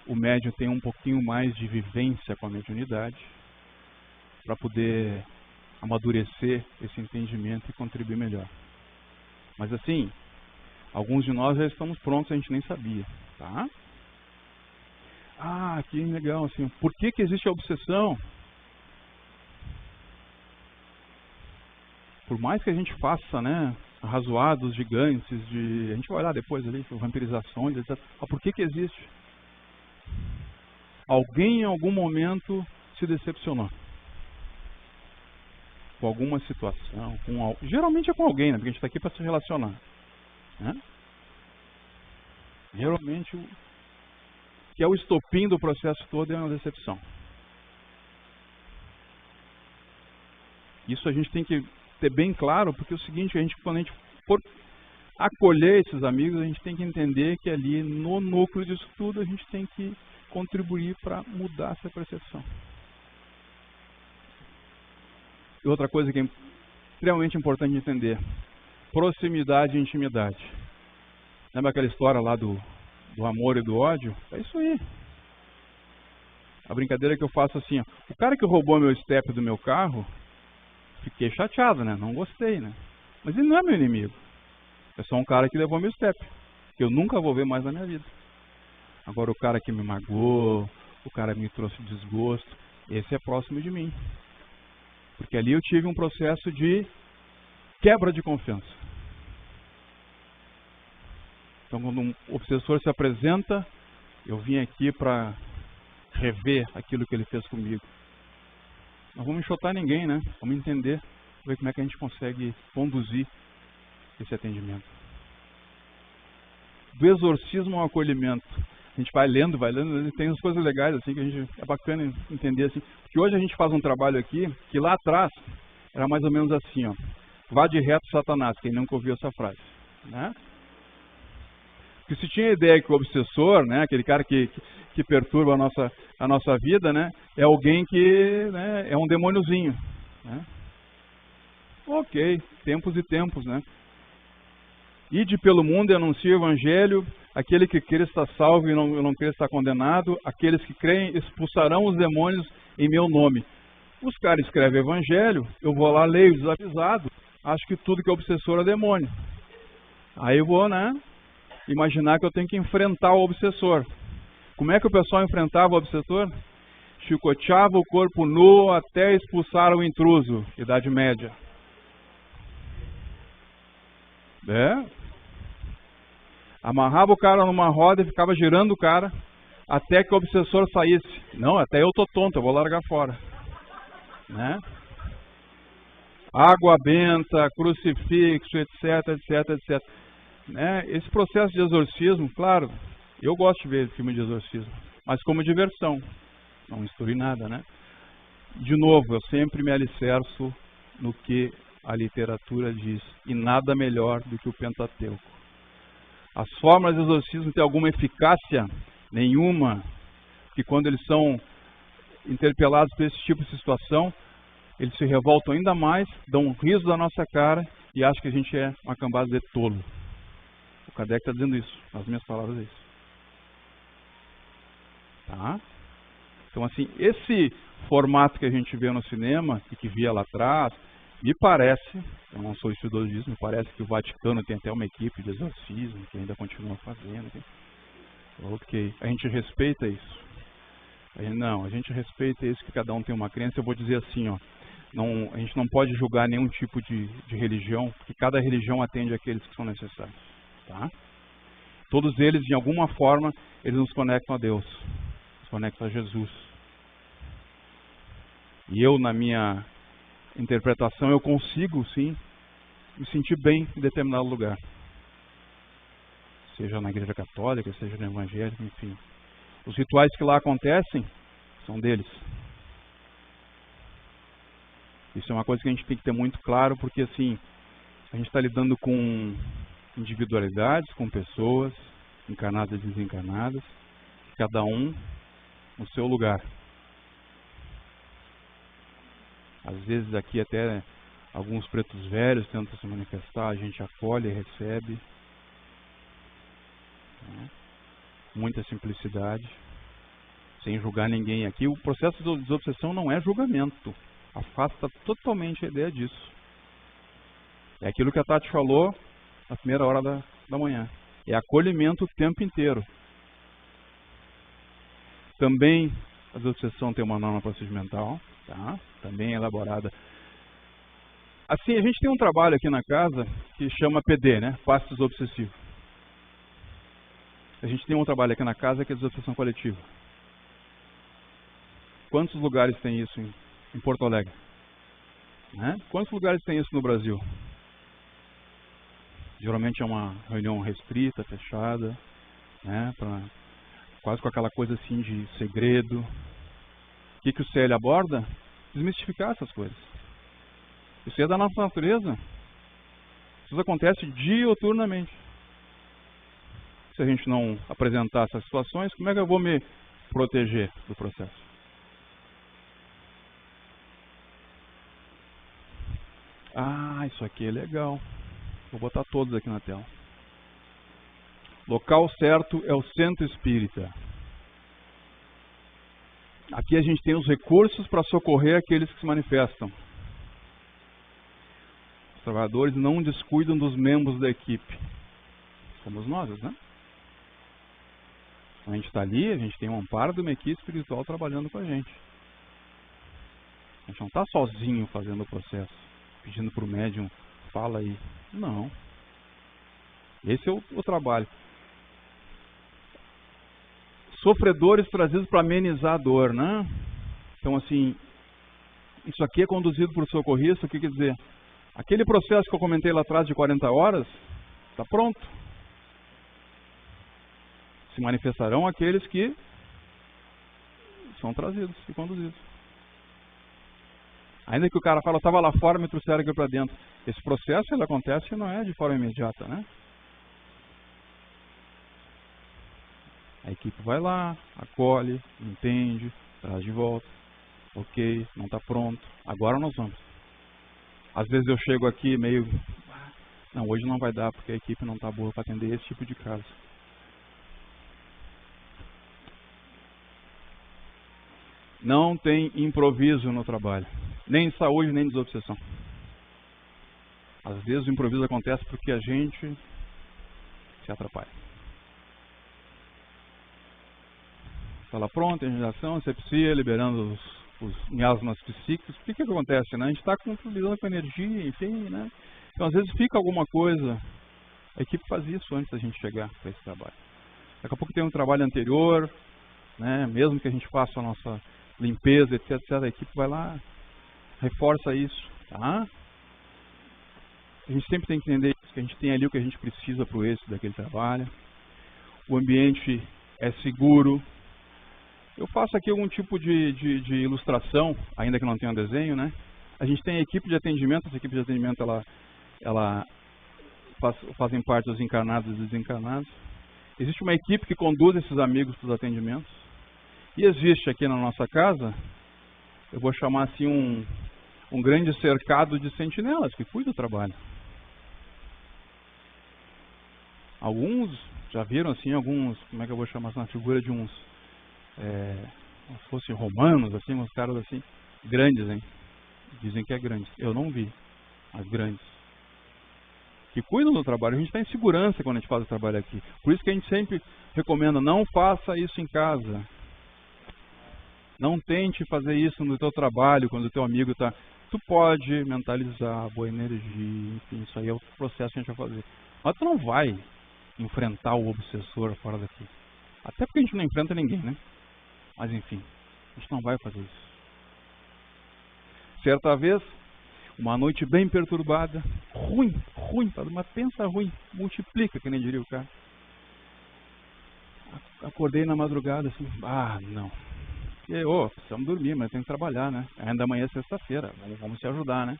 [SPEAKER 1] o médium tenha um pouquinho mais de vivência com a mediunidade para poder amadurecer esse entendimento e contribuir melhor. Mas assim, alguns de nós já estamos prontos, a gente nem sabia, tá? Que legal, assim, por que existe a obsessão? Por mais que a gente faça, né, arrazoados gigantes, a gente vai olhar depois ali, vampirizações, etc. Por que existe? Alguém em algum momento se decepcionou com alguma situação, geralmente é com alguém, né, porque a gente está aqui para se relacionar, né? Geralmente, que é o estopim do processo todo é uma decepção. Isso a gente tem que ter bem claro, porque é o seguinte, quando a gente for acolher esses amigos, a gente tem que entender que ali no núcleo disso tudo a gente tem que contribuir para mudar essa percepção. E outra coisa que é extremamente importante entender, proximidade e intimidade. Lembra aquela história lá do amor e do ódio? É isso aí. A brincadeira que eu faço assim, ó, o cara que roubou meu step do meu carro, fiquei chateado, né? Não gostei, né? Mas ele não é meu inimigo. É só um cara que levou meu step, que eu nunca vou ver mais na minha vida. Agora o cara que me magoou, o cara que me trouxe desgosto, esse é próximo de mim. Porque ali eu tive um processo de quebra de confiança. Então quando um obsessor se apresenta, eu vim aqui para rever aquilo que ele fez comigo. Não vamos enxotar ninguém, né? Vamos entender, ver como é que a gente consegue conduzir esse atendimento. Do exorcismo ao acolhimento. A gente vai lendo, tem umas coisas legais assim que a gente é bacana entender assim. Porque hoje a gente faz um trabalho aqui que lá atrás era mais ou menos assim, ó. Vá de reto, Satanás, quem nunca ouviu essa frase, né? Porque se tinha a ideia que o obsessor, né, aquele cara que perturba a nossa vida, né, é alguém que, né, é um demôniozinho, né? Ok, tempos e tempos, né? Ide pelo mundo e anuncie o evangelho, aquele que crê está salvo e não crê está condenado, aqueles que creem expulsarão os demônios em meu nome. Os caras escrevem evangelho, eu vou lá, leio desavisado, acho que tudo que é obsessor é demônio. Aí eu vou, né, imaginar que eu tenho que enfrentar o obsessor. Como é que o pessoal enfrentava o obsessor? Chicoteava o corpo nu até expulsar o intruso, Idade Média. Amarrava o cara numa roda e ficava girando o cara até que o obsessor saísse. Não, até eu tô tonto, eu vou largar fora, né? Água benta, crucifixo, etc. Né? Esse processo de exorcismo, claro, eu gosto de ver filme de exorcismo, mas como diversão, não misturo nada, né? De novo, eu sempre me alicerço no que a literatura diz, e nada melhor do que o Pentateuco. As formas de exorcismo têm alguma eficácia? Nenhuma, que quando eles são interpelados por esse tipo de situação, eles se revoltam ainda mais, dão um riso da nossa cara e acham que a gente é uma cambada de tolo. O Kardec está dizendo isso, nas minhas palavras é isso. Tá? Então assim, esse formato que a gente vê no cinema e que via lá atrás, me parece, eu não sou estudioso disso, me parece que o Vaticano tem até uma equipe de exorcismo que ainda continua fazendo. Ok, a gente respeita isso. Não, a gente respeita isso, que cada um tem uma crença. Eu vou dizer assim, ó, não, a gente não pode julgar nenhum tipo de religião, porque cada religião atende àqueles que são necessários. Tá? Todos eles, de alguma forma, eles nos conectam a Deus, nos conectam a Jesus. E eu, na minha interpretação, eu consigo, sim, me sentir bem em determinado lugar. Seja na igreja católica, seja no evangélico, enfim. Os rituais que lá acontecem são deles. Isso é uma coisa que a gente tem que ter muito claro, porque assim, a gente está lidando com individualidades, com pessoas, encarnadas e desencarnadas, cada um no seu lugar. Às vezes aqui até alguns pretos velhos tentam se manifestar, a gente acolhe e recebe. Né? Muita simplicidade, sem julgar ninguém aqui. O processo de desobsessão não é julgamento, afasta totalmente a ideia disso. É aquilo que a Tati falou na primeira hora da manhã. É acolhimento o tempo inteiro. Também a desobsessão tem uma norma procedimental, tá? Também elaborada. Assim, a gente tem um trabalho aqui na casa que chama PD, né? Passe desobsessivo. A gente tem um trabalho aqui na casa que é desobsessão coletiva. Quantos lugares tem isso em Porto Alegre? Né? Quantos lugares tem isso no Brasil? Geralmente é uma reunião restrita, fechada, né? Quase com aquela coisa assim de segredo. O que o CL aborda? Desmistificar essas coisas. Isso é da nossa natureza. Isso acontece diuturnamente. Se a gente não apresentar essas situações, como é que eu vou me proteger do processo? Ah, isso aqui é legal. Vou botar todos aqui na tela. Local certo é o centro espírita. Aqui a gente tem os recursos para socorrer aqueles que se manifestam. Os trabalhadores não descuidam dos membros da equipe. Somos nós, né? A gente está ali, a gente tem um amparo de uma equipe espiritual trabalhando com a gente. A gente não está sozinho fazendo o processo, pedindo para o médium, fala aí. Não. Esse é o trabalho. Sofredores trazidos para amenizar a dor, né? Então, assim, isso aqui é conduzido por socorrista, o que quer dizer? Aquele processo que eu comentei lá atrás de 40 horas, está pronto. Se manifestarão aqueles que são trazidos e conduzidos. Ainda que o cara fala, eu estava lá fora, me trouxeram aqui para dentro. Esse processo, ele acontece e não é de forma imediata, né? A equipe vai lá, acolhe, entende, traz de volta. Ok, não está pronto. Agora nós vamos. Às vezes eu chego aqui meio... Não, hoje não vai dar porque a equipe não está boa para atender esse tipo de caso. Não tem improviso no trabalho. Nem em saúde, nem em desobsessão. Às vezes o improviso acontece porque a gente se atrapalha. Está lá pronto, energização, asepsia, liberando os miasmas psíquicos. O que acontece, né? A gente está lidando com energia, enfim, né? Então, às vezes fica alguma coisa. A equipe faz isso antes da gente chegar para esse trabalho. Daqui a pouco tem um trabalho anterior, né? Mesmo que a gente faça a nossa limpeza, etc, a equipe vai lá, reforça isso, tá? A gente sempre tem que entender isso, que a gente tem ali o que a gente precisa para o êxito daquele trabalho. O ambiente é seguro. Eu faço aqui algum tipo de ilustração, ainda que não tenha um desenho, né? A gente tem a equipe de atendimento, essa equipe de atendimento, ela fazem parte dos encarnados e desencarnados. Existe uma equipe que conduz esses amigos para os atendimentos. E existe aqui na nossa casa, eu vou chamar assim um grande cercado de sentinelas que cuida do trabalho. Alguns, já viram assim, alguns, como é que eu vou chamar assim, uma figura de uns, como se fossem romanos, assim, uns caras assim, grandes, hein? Dizem que é grande. Eu não vi, mas grandes. Que cuidam do trabalho. A gente está em segurança quando a gente faz o trabalho aqui. Por isso que a gente sempre recomenda, não faça isso em casa. Não tente fazer isso no teu trabalho, quando o teu amigo está... Tu pode mentalizar, boa energia, enfim, isso aí é o processo que a gente vai fazer. Mas tu não vai enfrentar o obsessor fora daqui. Até porque a gente não enfrenta ninguém, né? Mas enfim, a gente não vai fazer isso. Certa vez, uma noite bem perturbada, ruim, mas pensa ruim, multiplica, que nem diria o cara. Acordei na madrugada assim, não. E precisamos dormir, mas tem que trabalhar, né? Ainda amanhã é sexta-feira, vamos se ajudar, né?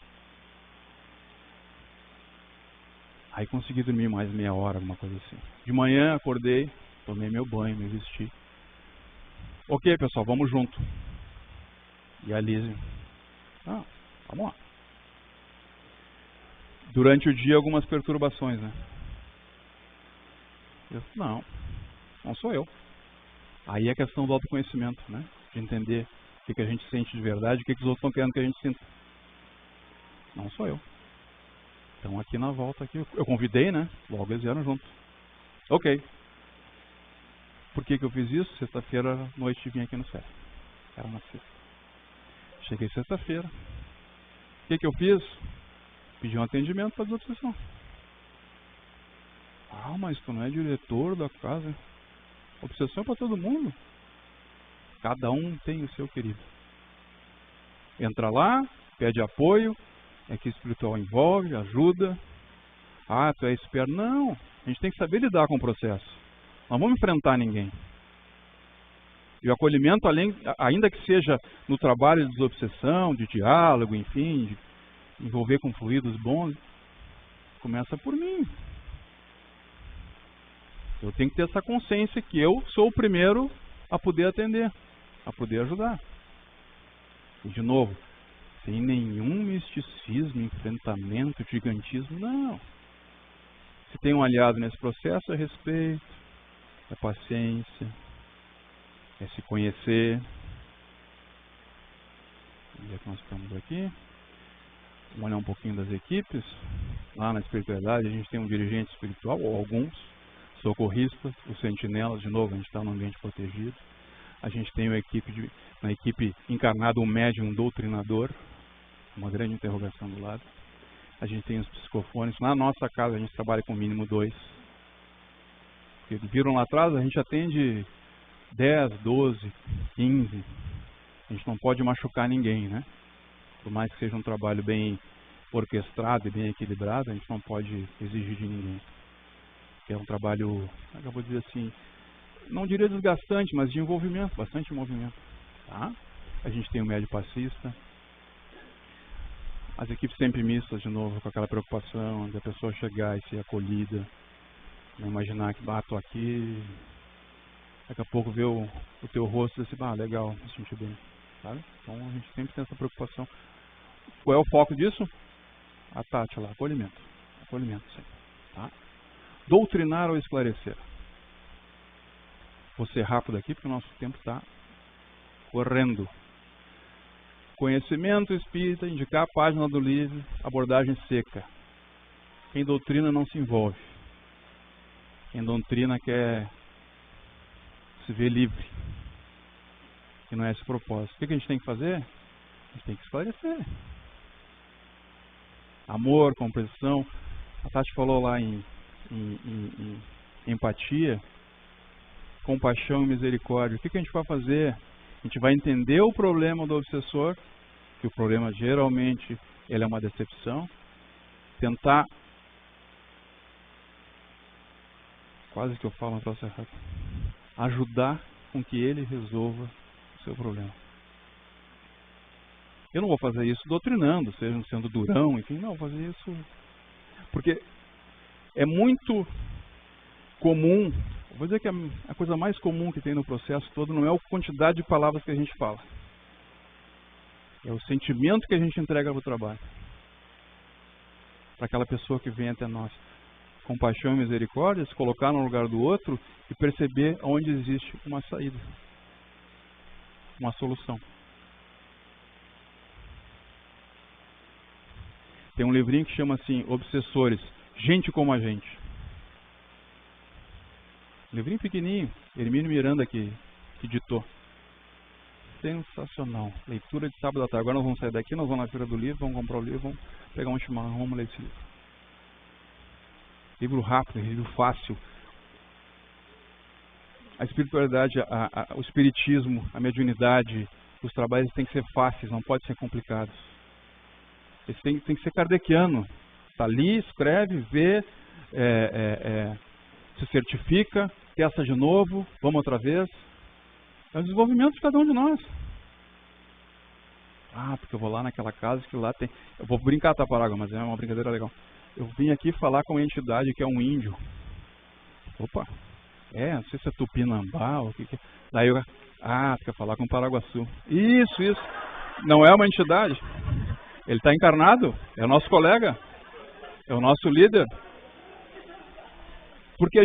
[SPEAKER 1] Aí consegui dormir mais meia hora, alguma coisa assim. De manhã acordei, tomei meu banho, me vesti. Ok, pessoal, vamos junto. E a Lízia, vamos lá. Durante o dia algumas perturbações, né? Eu, não sou eu. Aí é a questão do autoconhecimento, né? De entender o que a gente sente de verdade, o que os outros estão querendo que a gente sinta. Não sou eu. Então aqui na volta, aqui, eu convidei, né? Logo eles vieram juntos. Ok. Por que eu fiz isso? Sexta-feira à noite vim aqui no céu. Era na sexta. Cheguei sexta-feira. O que eu fiz? Pedi um atendimento para desobsessão. Mas tu não é diretor da casa. Obsessão é para todo mundo. Cada um tem o seu querido. Entra lá, pede apoio, a equipe espiritual envolve, ajuda. Tu é esperto. Não, a gente tem que saber lidar com o processo. Não vamos enfrentar ninguém. E o acolhimento, ainda que seja no trabalho de desobsessão, de diálogo, enfim, envolver com fluidos bons, começa por mim. Eu tenho que ter essa consciência que eu sou o primeiro a poder atender, a poder ajudar. E de novo, sem nenhum misticismo, enfrentamento, gigantismo, não. Se tem um aliado nesse processo, é respeito, é paciência, é se conhecer. Onde é que nós estamos aqui? Vamos olhar um pouquinho das equipes. Lá na espiritualidade a gente tem um dirigente espiritual, ou alguns, socorristas, os sentinelas, de novo, a gente está no ambiente protegido. A gente tem na equipe encarnada um médium, um doutrinador, uma grande interrogação do lado. A gente tem os psicofones. Na nossa casa a gente trabalha com mínimo 2. Porque viram lá atrás, a gente atende 10, 12, 15. A gente não pode machucar ninguém, né? Por mais que seja um trabalho bem orquestrado e bem equilibrado, a gente não pode exigir de ninguém. É um trabalho, eu vou dizer assim, não diria desgastante, mas de envolvimento, bastante movimento. Tá? A gente tem o médio passista. As equipes sempre mistas, de novo, com aquela preocupação de a pessoa chegar e ser acolhida. Não imaginar que bato aqui, daqui a pouco ver o teu rosto e dizer, legal, me senti bem. Sabe? Então a gente sempre tem essa preocupação. Qual é o foco disso? A Tati lá, acolhimento. Acolhimento sempre. Tá? Doutrinar ou esclarecer. Vou ser rápido aqui porque o nosso tempo está correndo. Conhecimento espírita, indicar a página do livro, abordagem seca. Quem doutrina não se envolve. Quem doutrina quer se ver livre. E não é esse o propósito. O que a gente tem que fazer? A gente tem que esclarecer. Amor, compreensão. A Tati falou lá em empatia, compaixão e misericórdia. O que a gente vai fazer? A gente vai entender o problema do obsessor, que o problema geralmente ele é uma decepção, tentar, quase que eu falo um troço errado, ajudar com que ele resolva o seu problema. Eu não vou fazer isso doutrinando, seja sendo durão, enfim, não, vou fazer isso porque é muito comum, vou dizer que a coisa mais comum que tem no processo todo não é a quantidade de palavras que a gente fala. É o sentimento que a gente entrega para o trabalho. Para aquela pessoa que vem até nós. Compaixão e misericórdia, se colocar no lugar do outro e perceber onde existe uma saída. Uma solução. Tem um livrinho que chama assim, Obsessores, Gente como a Gente. Livrinho pequenininho, Hermínio Miranda que ditou. Sensacional. Leitura de sábado à tarde. Agora nós vamos sair daqui, nós vamos na feira do livro, vamos comprar o livro, vamos pegar um chimarrão, vamos ler esse livro. Livro rápido, livro fácil. A espiritualidade, o espiritismo, a mediunidade, os trabalhos têm que ser fáceis, não podem ser complicados. Eles têm que ser kardeciano. Está ali, escreve, vê, se certifica, testa de novo, vamos outra vez. É o desenvolvimento de cada um de nós. Porque eu vou lá naquela casa que lá tem... Eu vou brincar, tá, Parágua, mas é uma brincadeira legal. Eu vim aqui falar com uma entidade que é um índio. Opa, não sei se é Tupinambá ou o que é. Daí eu... tu quer falar com o Paraguaçu. Isso. Não é uma entidade. Ele está encarnado, é o nosso colega, é o nosso líder. Porque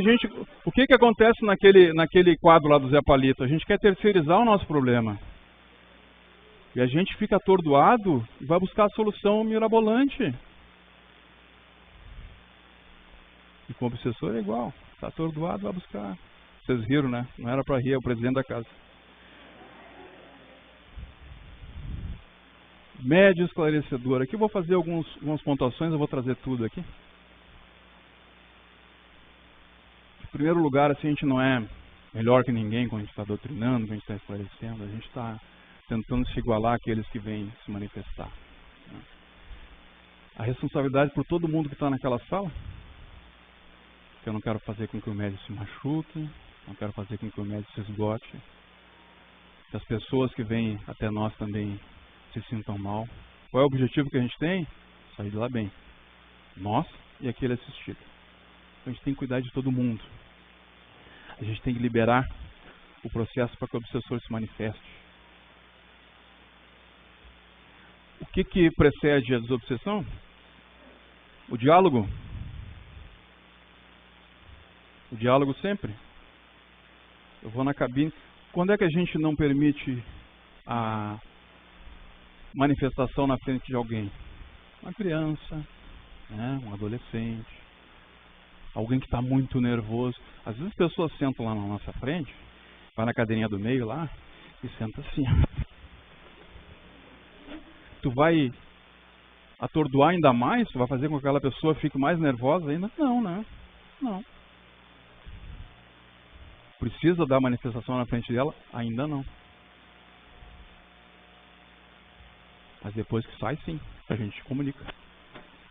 [SPEAKER 1] o que acontece naquele quadro lá do Zé Palito? A gente quer terceirizar o nosso problema. E a gente fica atordoado e vai buscar a solução mirabolante. E com o obsessor é igual. Está atordoado, vai buscar. Vocês riram, né? Não era para rir, é o presidente da casa. Médio esclarecedor. Aqui eu vou fazer algumas pontuações, eu vou trazer tudo aqui. Em primeiro lugar, assim, a gente não é melhor que ninguém quando a gente está doutrinando, quando a gente está esclarecendo. A gente está tentando se igualar àqueles que vêm se manifestar. A responsabilidade por todo mundo que está naquela sala. Que eu não quero fazer com que o médium se machuque, não quero fazer com que o médium se esgote. Que as pessoas que vêm até nós também se sintam mal. Qual é o objetivo que a gente tem? sair de lá bem. Nós e aquele assistido. Então a gente tem que cuidar de todo mundo. A gente tem que liberar o processo para que o obsessor se manifeste. O que precede a desobsessão? O diálogo. O diálogo sempre. Eu vou na cabine. Quando é que a gente não permite a manifestação na frente de alguém? Uma criança, né? Um adolescente, alguém que está muito nervoso. Às vezes as pessoas sentam lá na nossa frente, vai na cadeirinha do meio lá e senta assim. Tu vai atordoar ainda mais? Tu vai fazer com que aquela pessoa fique mais nervosa ainda? Não, né? Não. Precisa dar manifestação na frente dela? Ainda não. Mas depois que sai, sim, a gente comunica.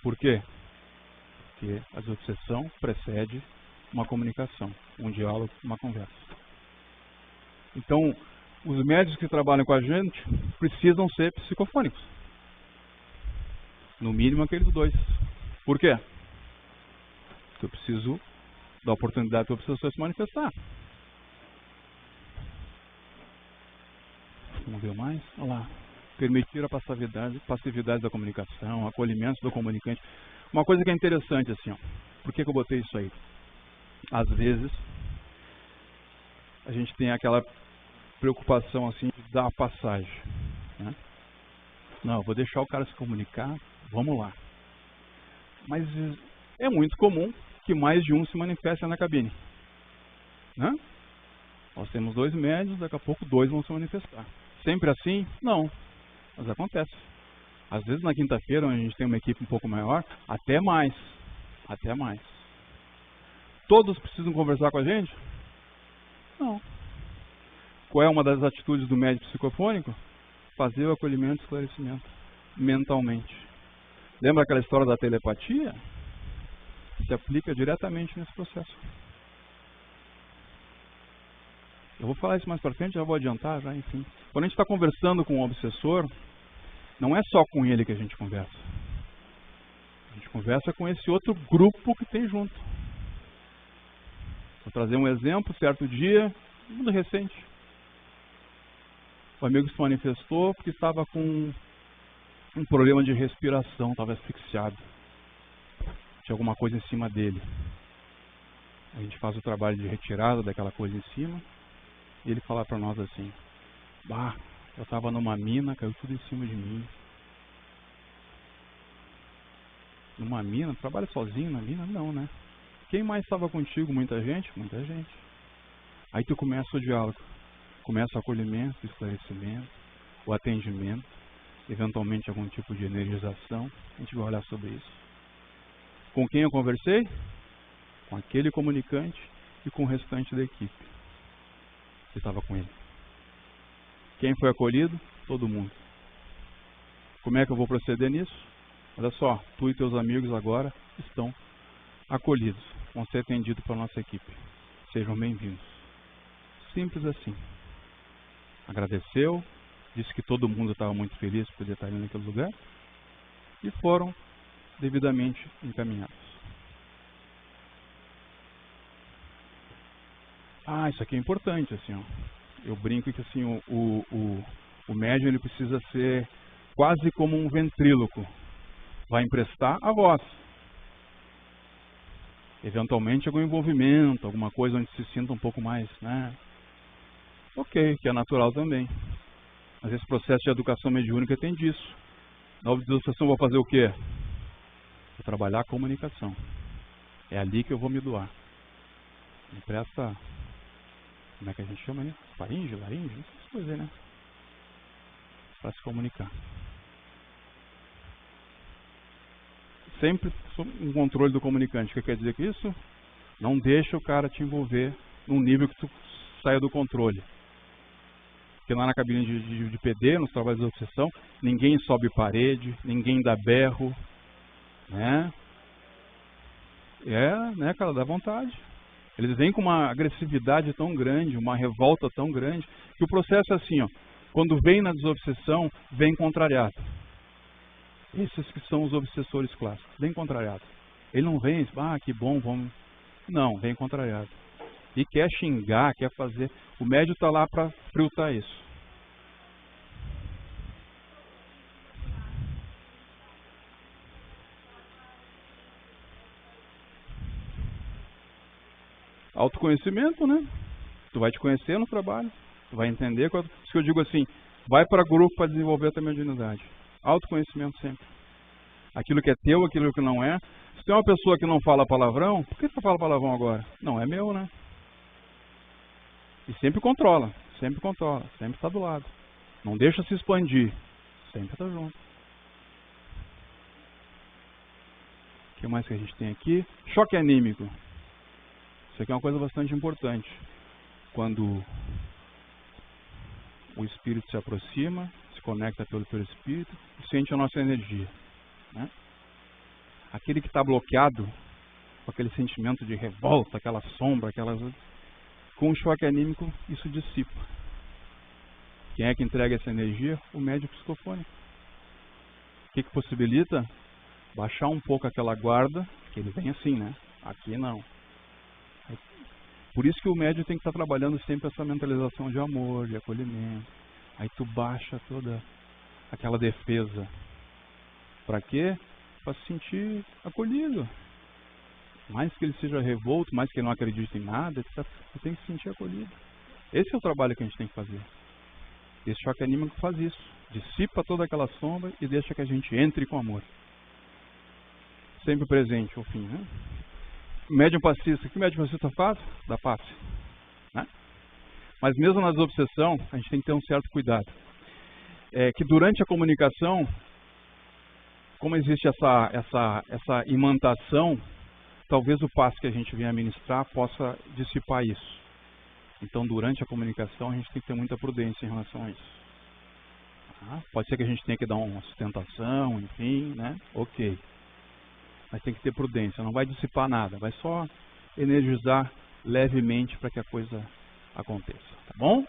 [SPEAKER 1] Por quê? Porque a desobsessão precede uma comunicação, um diálogo, uma conversa. Então, os médicos que trabalham com a gente precisam ser psicofônicos. No mínimo aqueles 2. Por quê? Porque eu preciso dar oportunidade para a pessoa se manifestar. Vamos ver mais? Olha lá. Permitir a passividade da comunicação, acolhimento do comunicante. Uma coisa que é interessante assim, ó. Por que eu botei isso aí? Às vezes, a gente tem aquela preocupação assim de dar a passagem, né? Não, vou deixar o cara se comunicar, vamos lá. Mas é muito comum que mais de um se manifeste na cabine, né? Nós temos 2 médios, daqui a pouco 2 vão se manifestar. Sempre assim? Não. Mas acontece. Às vezes na quinta-feira, onde a gente tem uma equipe um pouco maior, até mais. Até mais. Todos precisam conversar com a gente? Não. Qual é uma das atitudes do médico psicofônico? Fazer o acolhimento e esclarecimento. Mentalmente. Lembra aquela história da telepatia? Se aplica diretamente nesse processo. Eu vou falar isso mais para frente, já vou adiantar, já, enfim. Quando a gente está conversando com um obsessor, não é só com ele que a gente conversa. A gente conversa com esse outro grupo que tem junto. Vou trazer um exemplo, certo dia, muito recente. O amigo se manifestou porque estava com um problema de respiração, estava asfixiado. Tinha alguma coisa em cima dele. A gente faz o trabalho de retirada daquela coisa em cima. E ele fala para nós assim: bah, eu estava numa mina, caiu tudo em cima de mim. Numa mina? Trabalha sozinho na mina? Não, né? Quem mais estava contigo? Muita gente? Muita gente. Aí tu começa o diálogo. Começa o acolhimento, o esclarecimento, o atendimento, eventualmente algum tipo de energização. A gente vai olhar sobre isso. Com quem eu conversei? Com aquele comunicante e com o restante da equipe que estava com ele. Quem foi acolhido? Todo mundo. Como é que eu vou proceder nisso? Olha só, tu e teus amigos agora estão acolhidos, vão ser atendidos pela nossa equipe. Sejam bem-vindos. Simples assim. Agradeceu, disse que todo mundo estava muito feliz por poder estar ali naquele lugar e foram devidamente encaminhados. Ah, isso aqui é importante, assim, ó. Eu brinco que assim, o médium ele precisa ser quase como um ventríloco. Vai emprestar a voz. Eventualmente algum envolvimento, alguma coisa onde se sinta um pouco mais, né? Ok, que é natural também. Mas esse processo de educação mediúnica tem disso. Na observação eu vou fazer o quê? Vou trabalhar a comunicação. É ali que eu vou me doar. Me presta... Como é que a gente chama, né? Faringe, laringe? Não sei se coisa, né? Para se comunicar. Sempre um controle do comunicante. O que quer dizer que isso? Não deixa o cara te envolver num nível que tu saia do controle. Porque lá na cabine de PD, nos trabalhos de obsessão, ninguém sobe parede, ninguém dá berro, né? Né, cara, dá vontade. Eles vêm com uma agressividade tão grande, uma revolta tão grande, que o processo é assim, ó. Quando vem na desobsessão, vem contrariado. Esses que são os obsessores clássicos, bem contrariados. Ele não vem, que bom, vamos... Não, vem contrariado. E quer xingar, quer fazer... O médium está lá para filtrar isso. Autoconhecimento, né? Tu vai te conhecer no trabalho, tu vai entender. Isso que eu digo assim, vai para grupo para desenvolver a tua mediunidade. Autoconhecimento sempre. Aquilo que é teu, aquilo que não é. Se tem uma pessoa que não fala palavrão, por que tu fala palavrão agora? Não, é meu, né? E sempre controla, sempre está do lado. Não deixa se expandir, sempre está junto. O que mais que a gente tem aqui? Choque anímico. Isso aqui é uma coisa bastante importante. Quando o espírito se aproxima, se conecta pelo perispírito e sente a nossa energia, né? Aquele que está bloqueado, com aquele sentimento de revolta, aquela sombra, com o choque anímico, isso dissipa. Quem é que entrega essa energia? O médium psicofônico. O que possibilita? Baixar um pouco aquela guarda, que ele vem assim, né? Aqui não. Por isso que o médium tem que estar trabalhando sempre essa mentalização de amor, de acolhimento. Aí tu baixa toda aquela defesa. Para quê? Para se sentir acolhido. Mais que ele seja revolto, mais que ele não acredite em nada, você tem que se sentir acolhido. Esse é o trabalho que a gente tem que fazer. Esse choque anímico faz isso. Dissipa toda aquela sombra e deixa que a gente entre com amor. Sempre presente ao fim, né? Médium passista, o que médium passista faz? Dá passe, né? Mas mesmo na desobsessão, a gente tem que ter um certo cuidado. Que durante a comunicação, como existe essa imantação, talvez o passe que a gente venha ministrar possa dissipar isso. Então, durante a comunicação, a gente tem que ter muita prudência em relação a isso. Pode ser que a gente tenha que dar uma sustentação, enfim, né? Ok. Mas tem que ter prudência, não vai dissipar nada, vai só energizar levemente para que a coisa aconteça, tá bom?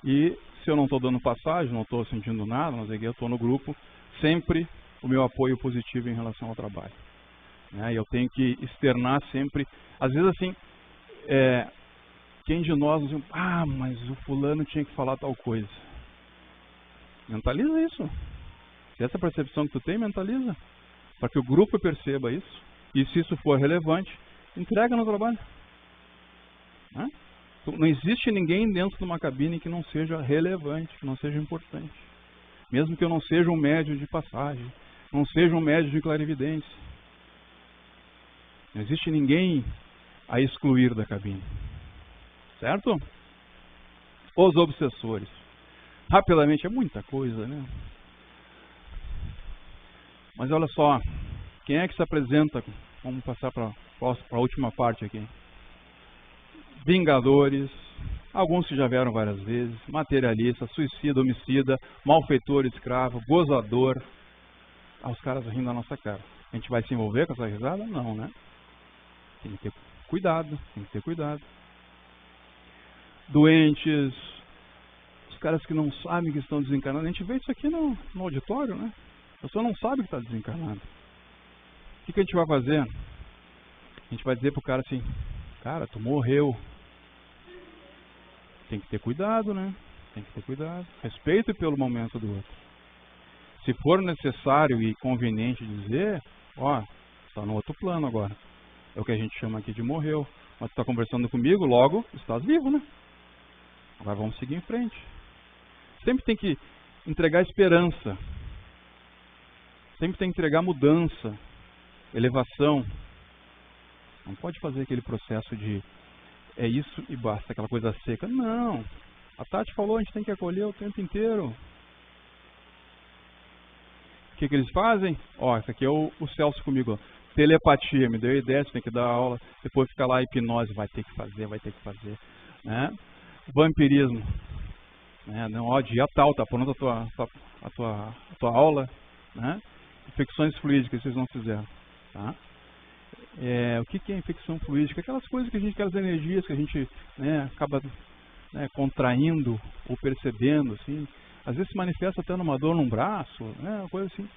[SPEAKER 1] E se eu não estou dando passagem, não estou sentindo nada, eu estou no grupo, sempre o meu apoio positivo em relação ao trabalho. Eu tenho que externar sempre, às vezes assim, quem de nós diz, mas o fulano tinha que falar tal coisa. Mentaliza isso. Se essa percepção que tu tem, mentaliza. Para que o grupo perceba isso. E se isso for relevante, entrega no trabalho. Não existe ninguém dentro de uma cabine que não seja relevante, que não seja importante. Mesmo que eu não seja um médium de passagem, não seja um médium de clarividência. Não existe ninguém a excluir da cabine. Certo? Os obsessores. Rapidamente, é muita coisa, né? Mas olha só, quem é que se apresenta? Vamos passar para a última parte aqui. Vingadores, alguns que já vieram várias vezes, materialista, suicida, homicida, malfeitor, escravo, gozador. Os caras rindo da nossa cara. A gente vai se envolver com essa risada? Não, né? Tem que ter cuidado, tem que ter cuidado. Doentes, os caras que não sabem que estão desencarnando. A gente vê isso aqui no auditório, né? A pessoa não sabe que está desencarnado. O que a gente vai fazer? A gente vai dizer pro cara assim, cara, tu morreu. Tem que ter cuidado, né? Tem que ter cuidado. Respeito pelo momento do outro. Se for necessário e conveniente dizer, está no outro plano agora. É o que a gente chama aqui de morreu. Mas tu está conversando comigo, logo estás vivo, né? Agora vamos seguir em frente. Sempre tem que entregar esperança. Sempre tem que entregar mudança, elevação. Não pode fazer aquele processo de é isso e basta, aquela coisa seca. Não. A Tati falou, a gente tem que acolher o tempo inteiro. O que eles fazem? Esse aqui é o Celso comigo. Telepatia, me deu ideia, você tem que dar aula. Depois fica lá, hipnose, vai ter que fazer. Né? Vampirismo. Não, dia tal, tá pronta a tua aula. Né? Infecções fluídicas, vocês não fizeram. Tá? O que é infecção fluídica? Aquelas coisas que aquelas energias que a gente acaba contraindo ou percebendo, assim, Às vezes se manifesta até numa dor num braço, né? Uma coisa assim.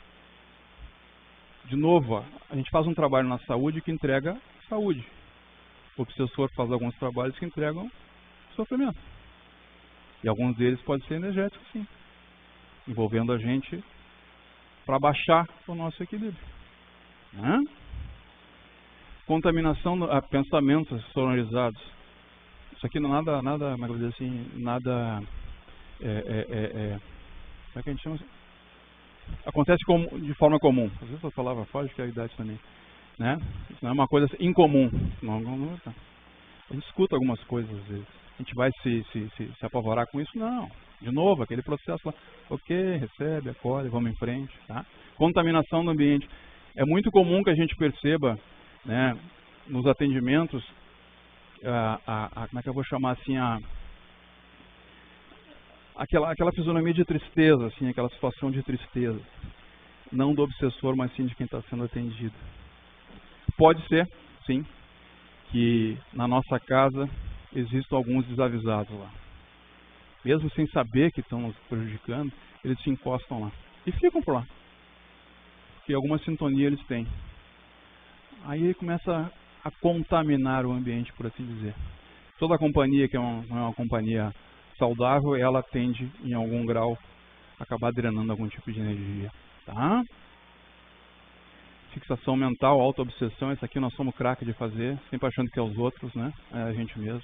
[SPEAKER 1] De novo, a gente faz um trabalho na saúde que entrega saúde. O obsessor faz alguns trabalhos que entregam sofrimento. E alguns deles podem ser energéticos, sim. Envolvendo a gente para baixar o nosso equilíbrio. Né? Contaminação, pensamentos sonorizados. Isso aqui não é nada, como é que eu vou dizer assim, nada, como é que a gente chama assim? Acontece de forma comum. Às vezes a palavra foge, que é a idade também. Né? Isso não é uma coisa incomum. Não, a gente escuta algumas coisas às vezes. A gente vai se apavorar com isso? Não. De novo, aquele processo lá. Ok, recebe, acolhe, vamos em frente. Tá? Contaminação do ambiente. É muito comum que a gente perceba, né, nos atendimentos, como é que eu vou chamar assim, aquela fisionomia de tristeza, assim, aquela situação de tristeza. Não do obsessor, mas sim de quem está sendo atendido. Pode ser, sim, que na nossa casa existam alguns desavisados lá. Mesmo sem saber que estão nos prejudicando, eles se encostam lá. E ficam por lá. Porque alguma sintonia eles têm. Aí ele começa a contaminar o ambiente, por assim dizer. Toda companhia que não é uma companhia saudável, ela tende, em algum grau, a acabar drenando algum tipo de energia. Tá? Fixação mental, auto-obsessão, isso aqui nós somos craque de fazer, sempre achando que é os outros, né? É a gente mesmo.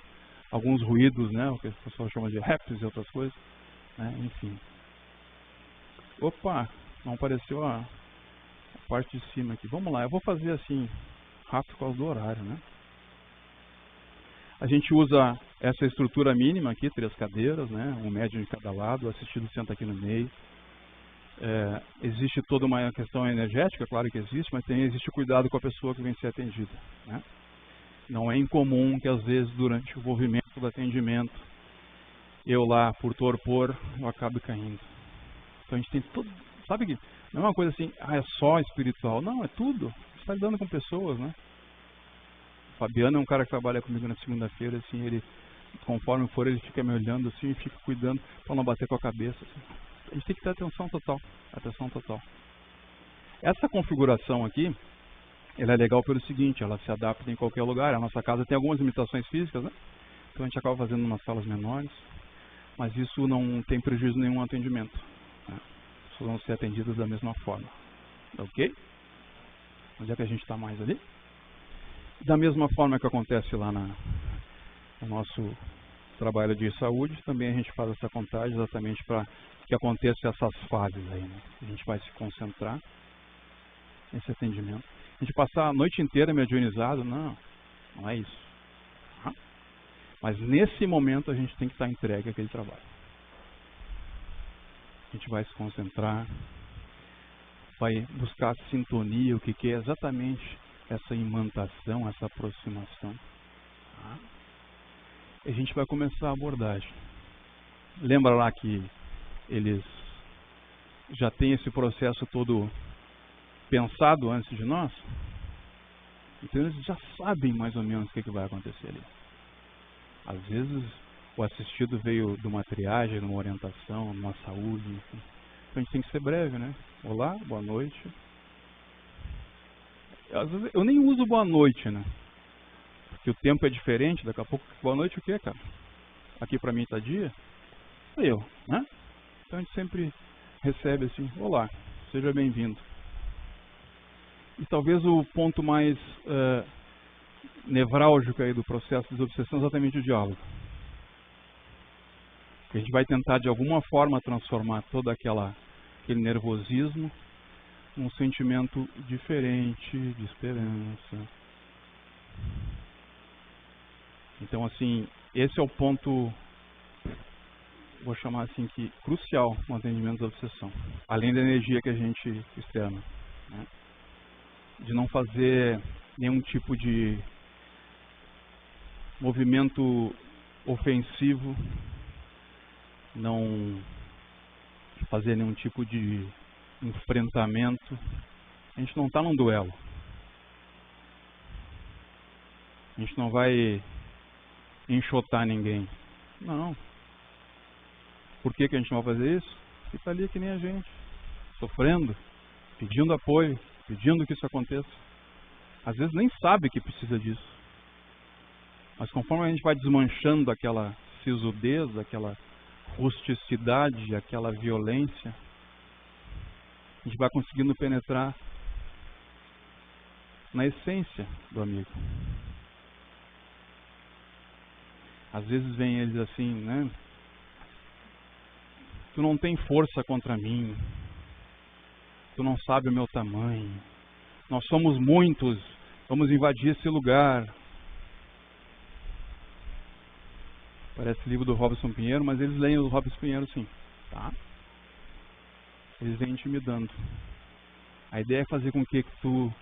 [SPEAKER 1] Alguns ruídos, né? O que as pessoas chamam de raps e outras coisas. Né? Enfim. Opa, não apareceu a parte de cima aqui. Vamos lá, eu vou fazer assim, rápido por causa do horário, né? A gente usa essa estrutura mínima aqui, 3 cadeiras, né? Um médium de cada lado, o assistido senta aqui no meio. Existe toda uma questão energética, claro que existe, mas também existe cuidado com a pessoa que vem ser atendida. Né? Não é incomum que às vezes durante o movimento do atendimento, eu lá, por torpor, eu acabe caindo. Então a gente tem tudo, sabe que não é uma coisa assim, é só espiritual, não, é tudo. Você está lidando com pessoas, né? O Fabiano é um cara que trabalha comigo na segunda-feira, assim, ele, conforme for, ele fica me olhando assim e fica cuidando para não bater com a cabeça, assim. A gente tem que ter atenção total, Essa configuração aqui, ela é legal pelo seguinte, ela se adapta em qualquer lugar. A nossa casa tem algumas limitações físicas, né? Então a gente acaba fazendo umas salas menores, mas isso não tem prejuízo nenhum no atendimento. Né? As pessoas vão ser atendidas da mesma forma. Ok? Onde é que a gente está mais ali? Da mesma forma que acontece lá no nosso trabalho de saúde, também a gente faz essa contagem exatamente para que aconteça essas fases aí, né? A gente vai se concentrar nesse atendimento. A gente passar a noite inteira mediunizado, não é isso. Tá? Mas nesse momento a gente tem que estar entregue àquele trabalho. A gente vai se concentrar, vai buscar a sintonia, o que é exatamente essa imantação, essa aproximação. Tá? E a gente vai começar a abordagem. Lembra lá que eles já têm esse processo todo pensado antes de nós? Então eles já sabem mais ou menos o que vai acontecer ali. Às vezes o assistido veio de uma triagem, de uma orientação, de uma saúde, enfim. Então a gente tem que ser breve, né? Olá, boa noite. Às vezes eu nem uso boa noite, né? Porque o tempo é diferente, daqui a pouco, boa noite o quê, cara? Aqui pra mim tá dia? Eu, né? Então a gente sempre recebe assim, olá, seja bem-vindo. E talvez o ponto mais nevrálgico aí do processo de desobsessão é exatamente o diálogo. Que a gente vai tentar de alguma forma transformar todo aquele nervosismo num sentimento diferente de esperança. Então assim, esse é o ponto, vou chamar assim, que crucial no atendimento da obsessão. Além da energia que a gente externa. Né? De não fazer nenhum tipo de movimento ofensivo, não fazer nenhum tipo de enfrentamento. A gente não está num duelo. A gente não vai enxotar ninguém. Não. Por que a gente não vai fazer isso? que está ali que nem a gente, sofrendo, pedindo apoio, pedindo que isso aconteça. Às vezes nem sabe que precisa disso. Mas conforme a gente vai desmanchando aquela sisudez, aquela rusticidade, aquela violência, a gente vai conseguindo penetrar na essência do amigo. Às vezes vem eles assim, né? Tu não tem força contra mim. Tu não sabe o meu tamanho. Nós somos muitos. Vamos invadir esse lugar. Parece livro do Robson Pinheiro, mas eles leem o Robson Pinheiro sim. Tá? Eles vêm intimidando. A ideia é fazer com que tu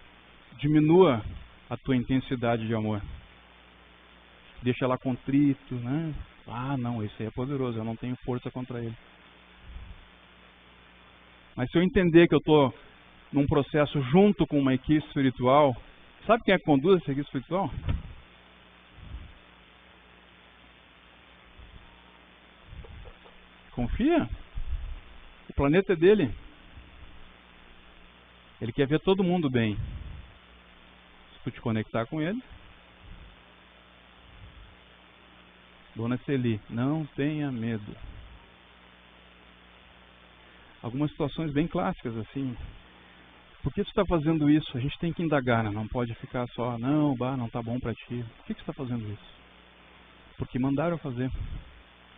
[SPEAKER 1] diminua a tua intensidade de amor. Deixa ela contrito, né? Ah, não, esse aí é poderoso, eu não tenho força contra ele. Mas se eu entender que eu estou num processo junto com uma equipe espiritual, sabe quem é que conduz essa equipe espiritual? Confia. O planeta é dele. Ele quer ver todo mundo bem. Se tu te conectar com ele. Dona Celi, não tenha medo. Algumas situações bem clássicas assim. Por que tu está fazendo isso? A gente tem que indagar, né? Não pode ficar só, não, não está bom para ti. Por que tu está fazendo isso? Porque mandaram fazer.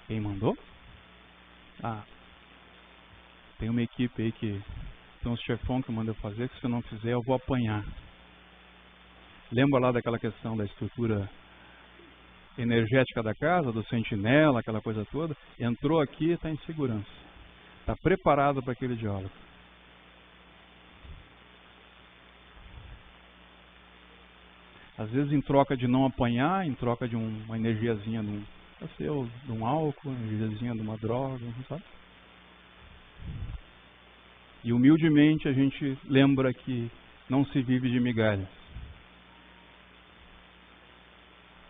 [SPEAKER 1] Quem mandou? Ah, tem uma equipe aí que tem uns chefão que mandam fazer, que se eu não fizer eu vou apanhar. Lembra lá daquela questão da estrutura energética da casa, do sentinela, aquela coisa toda? Entrou aqui e está em segurança. Está preparado para aquele diálogo. Às vezes em troca de não apanhar, em troca de uma energiazinha de um álcool, uma energiazinha de uma droga, sabe? E humildemente a gente lembra que não se vive de migalhas.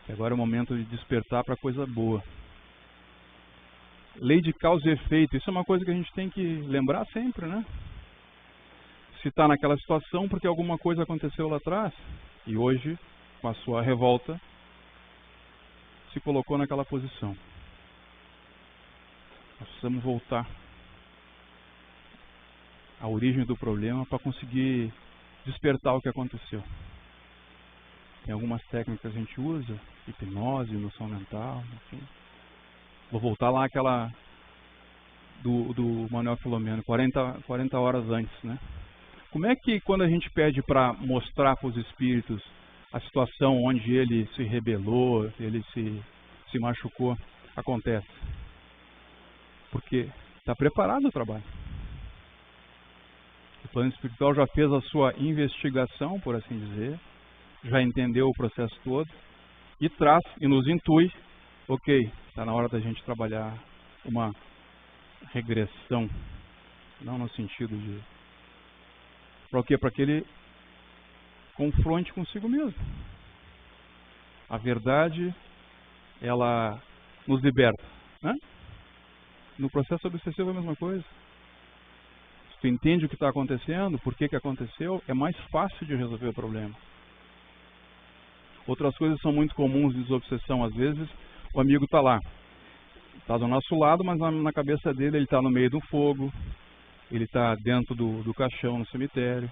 [SPEAKER 1] Que agora é o momento de despertar para coisa boa. Lei de causa e efeito, isso é uma coisa que a gente tem que lembrar sempre, né? Se está naquela situação porque alguma coisa aconteceu lá atrás e hoje, com a sua revolta, se colocou naquela posição. Nós precisamos voltar à origem do problema para conseguir despertar o que aconteceu. Tem algumas técnicas que a gente usa, hipnose, noção mental, enfim. Vou voltar lá àquela do Manuel Filomeno, 40 horas antes, né? Como é que quando a gente pede para mostrar para os espíritos a situação onde ele se rebelou, ele se machucou, acontece? Porque está preparado o trabalho. O plano espiritual já fez a sua investigação, por assim dizer, já entendeu o processo todo e traz e nos intui, ok, está na hora da gente trabalhar uma regressão, não no sentido de... Para o quê? Para que ele confronte consigo mesmo. A verdade, ela nos liberta, né? No processo obsessivo é a mesma coisa. Se tu entende o que está acontecendo, por que aconteceu, é mais fácil de resolver o problema. Outras coisas são muito comuns de desobsessão. Às vezes, o amigo está lá, está do nosso lado, mas na cabeça dele ele está no meio do fogo, ele está dentro do caixão no cemitério,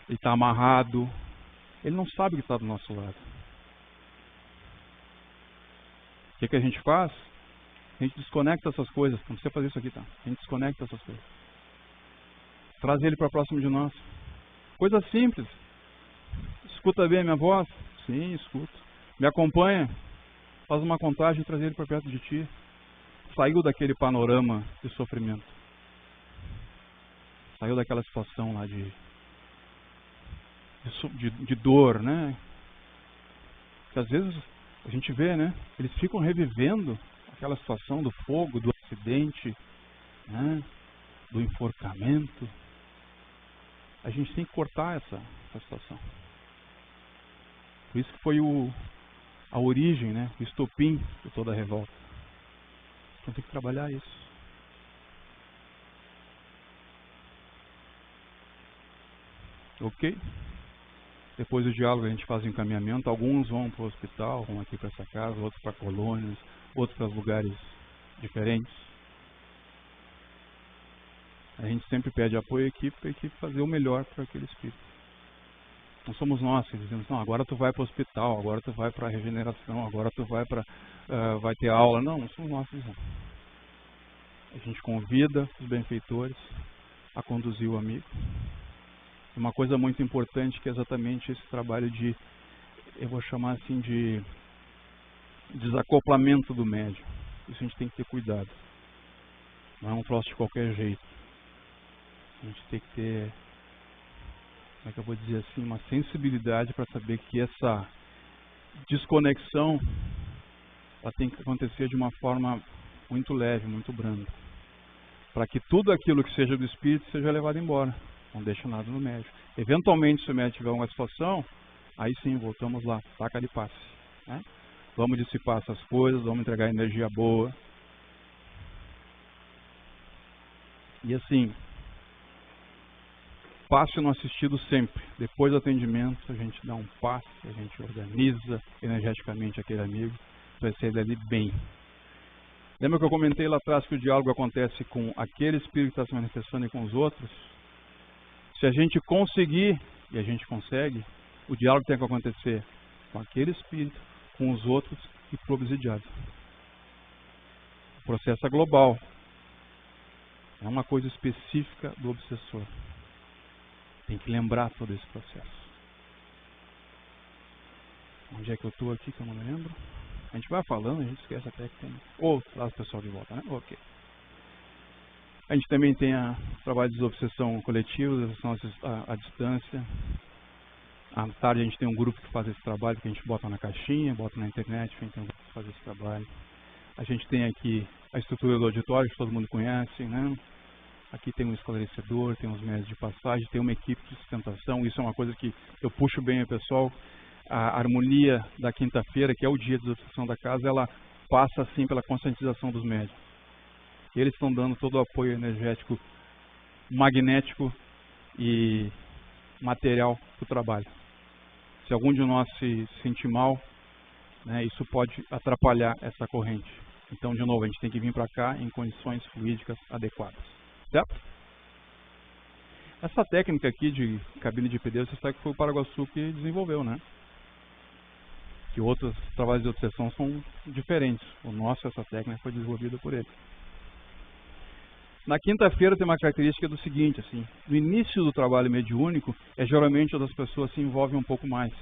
[SPEAKER 1] ele está amarrado, ele não sabe que está do nosso lado. O que a gente faz? A gente desconecta essas coisas. Não precisa fazer isso aqui, tá? A gente desconecta essas coisas. Traz ele para próximo de nós. Coisa simples. Escuta bem a minha voz? Sim, escuto. Me acompanha? Faz uma contagem e traz ele para perto de ti. Saiu daquele panorama de sofrimento. Saiu daquela situação lá de dor, né? Que às vezes a gente vê, né? Eles ficam revivendo aquela situação do fogo, do acidente, né? Do enforcamento. A gente tem que cortar essa situação. Por isso que foi a origem, né? O estopim de toda a revolta. Então tem que trabalhar isso. Ok? Depois do diálogo a gente faz o encaminhamento. Alguns vão para o hospital, vão aqui para essa casa, outros para colônias, outros para lugares diferentes. A gente sempre pede apoio à equipe para a equipe fazer o melhor para aquele espírito. Não somos nós que dizemos, não, agora tu vai para o hospital, agora tu vai para a regeneração, agora tu vai para vai ter aula. Não somos nós que dizemos. A gente convida os benfeitores a conduzir o amigo. Uma coisa muito importante que é exatamente esse trabalho de, eu vou chamar assim de desacoplamento do médium. Isso a gente tem que ter cuidado. Não é um troço de qualquer jeito. A gente tem que ter, como é que eu vou dizer assim, uma sensibilidade para saber que essa desconexão ela tem que acontecer de uma forma muito leve, muito branda. Para que tudo aquilo que seja do espírito seja levado embora. Não deixa nada no médium. Eventualmente, se o médium tiver uma situação, aí sim, voltamos lá, taca de passe. Né? Vamos dissipar essas coisas, vamos entregar energia boa. E assim, passe no assistido sempre. Depois do atendimento, a gente dá um passe, a gente organiza energeticamente aquele amigo para sair dali bem. Lembra que eu comentei lá atrás que o diálogo acontece com aquele espírito que está se manifestando e com os outros? Se a gente conseguir, e a gente consegue, o diálogo tem que acontecer com aquele espírito, com os outros e para o obsidiado. O processo é global. É uma coisa específica do obsessor. Tem que lembrar todo esse processo. Onde é que eu estou aqui que eu não me lembro? A gente vai falando, a gente esquece até que tem... traz o pessoal de volta, né? Ok. A gente também tem o trabalho de desobsessão coletiva, desobsessão à distância. À tarde a gente tem um grupo que faz esse trabalho, que a gente bota na caixinha, bota na internet, a gente tem um grupo que faz esse trabalho. A gente tem aqui a estrutura do auditório, que todo mundo conhece, né? Aqui tem um esclarecedor, tem uns médios de passagem, tem uma equipe de sustentação. Isso é uma coisa que eu puxo bem o pessoal. A harmonia da quinta-feira, que é o dia de desobsessão da casa, ela passa assim pela conscientização dos médios. Eles estão dando todo o apoio energético, magnético e material para o trabalho. Se algum de nós se sentir mal, né, isso pode atrapalhar essa corrente. Então, de novo, a gente tem que vir para cá em condições fluídicas adequadas. Certo? Essa técnica aqui de cabine de pneu, você sabe que foi o Paraguaçu que desenvolveu, né? Que outros trabalhos de obsessão são diferentes. O nosso, essa técnica foi desenvolvida por ele. Na quinta-feira tem uma característica do seguinte, assim, no início do trabalho mediúnico, geralmente as pessoas se envolvem um pouco mais.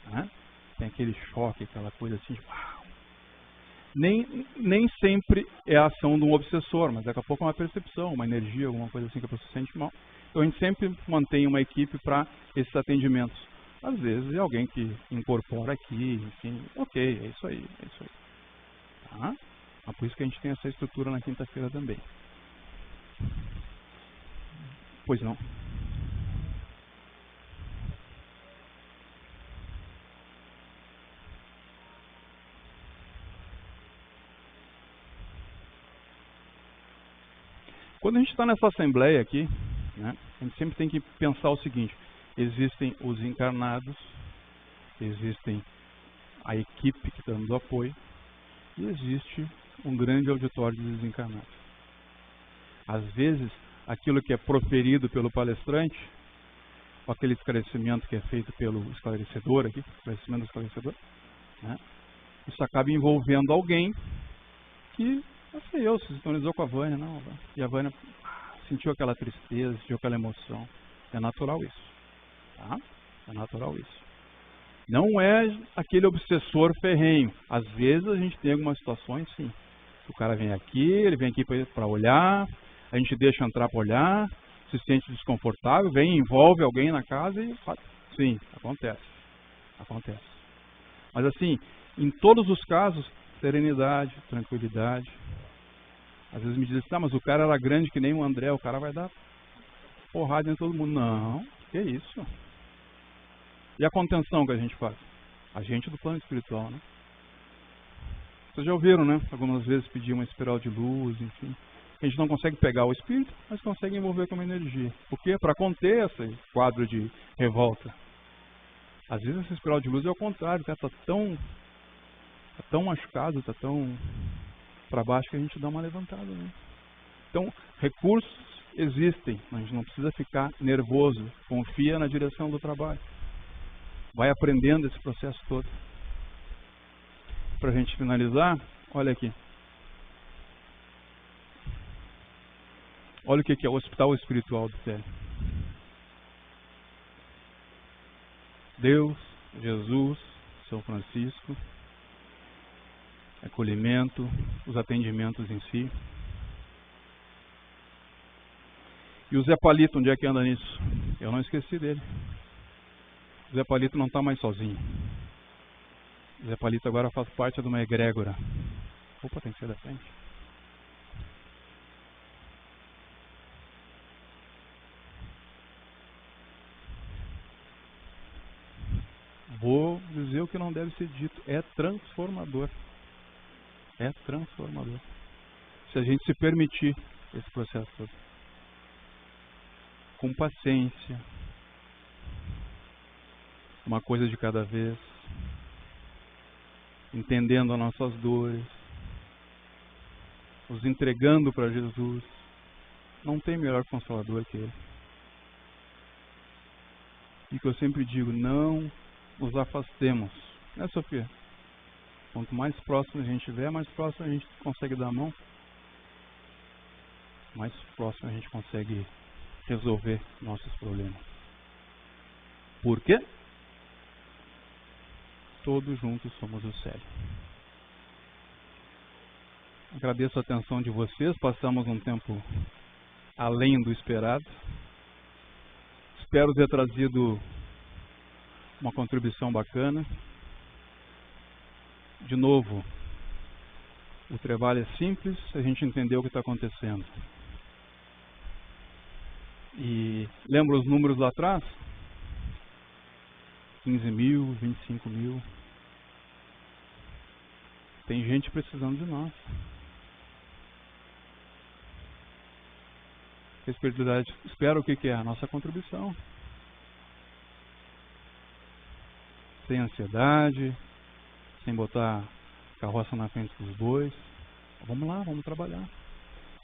[SPEAKER 1] Né? Tem aquele choque, aquela coisa assim, de, uau. Nem sempre é a ação de um obsessor, mas daqui a pouco é uma percepção, uma energia, alguma coisa assim que a pessoa se sente mal. Então a gente sempre mantém uma equipe para esses atendimentos. Às vezes é alguém que incorpora aqui, enfim, ok, é isso aí. Tá? Mas por isso que a gente tem essa estrutura na quinta-feira também. Pois não. Quando a gente está nessa assembleia aqui, né, a gente sempre tem que pensar o seguinte: existem os encarnados, existem a equipe que está dando apoio e existe um grande auditório de desencarnados. Às vezes, aquilo que é proferido pelo palestrante, ou aquele esclarecimento que é feito pelo esclarecedor aqui, esclarecimento do esclarecedor, né, isso acaba envolvendo alguém que, não sei eu, se sintonizou com a Vânia, não, e a Vânia sentiu aquela tristeza, sentiu aquela emoção. É natural isso. Tá? É natural isso. Não é aquele obsessor ferrenho. Às vezes a gente tem algumas situações, sim. O cara vem aqui, ele vem aqui para olhar, a gente deixa entrar para olhar, se sente desconfortável, vem, envolve alguém na casa e... Sim, acontece. Acontece. Mas assim, em todos os casos, serenidade, tranquilidade. Às vezes me dizem assim, mas o cara era grande que nem o André, o cara vai dar porrada em todo mundo. Não, que isso? E a contenção que a gente faz? A gente do plano espiritual, né? Vocês já ouviram, né? Algumas vezes pedir uma espiral de luz, enfim. A gente não consegue pegar o espírito, mas consegue envolver com uma energia. Por quê? Para conter esse quadro de revolta. Às vezes essa espiral de luz é o contrário, está tão machucado, está tão para baixo que a gente dá uma levantada, né? Então, recursos existem, mas a gente não precisa ficar nervoso. Confia na direção do trabalho. Vai aprendendo esse processo todo. Para a gente finalizar, olha aqui. Olha o que é o hospital espiritual do Célio. Deus, Jesus, São Francisco, acolhimento, os atendimentos em si. E o Zé Palito, onde é que anda nisso? Eu não esqueci dele. O Zé Palito não está mais sozinho. O Zé Palito agora faz parte de uma egrégora. Opa, tem que ser da frente. Vou dizer o que não deve ser dito. É transformador. É transformador. Se a gente se permitir esse processo todo. Com paciência. Uma coisa de cada vez. Entendendo as nossas dores. Os entregando para Jesus. Não tem melhor consolador que Ele. E que eu sempre digo, não nos afastemos. Né, Sofia? Quanto mais próximo a gente estiver, mais próximo a gente consegue dar a mão. Mais próximo a gente consegue resolver nossos problemas. Por quê? Todos juntos somos o Célio. Agradeço a atenção de vocês. Passamos um tempo além do esperado. Espero ter trazido uma contribuição bacana. De novo, o trabalho é simples, a gente entendeu o que está acontecendo. E lembra os números lá atrás? 15 mil, 25 mil. Tem gente precisando de nós. A espiritualidade espera o que é? A nossa contribuição. Sem ansiedade, sem botar carroça na frente dos bois. Vamos lá, vamos trabalhar.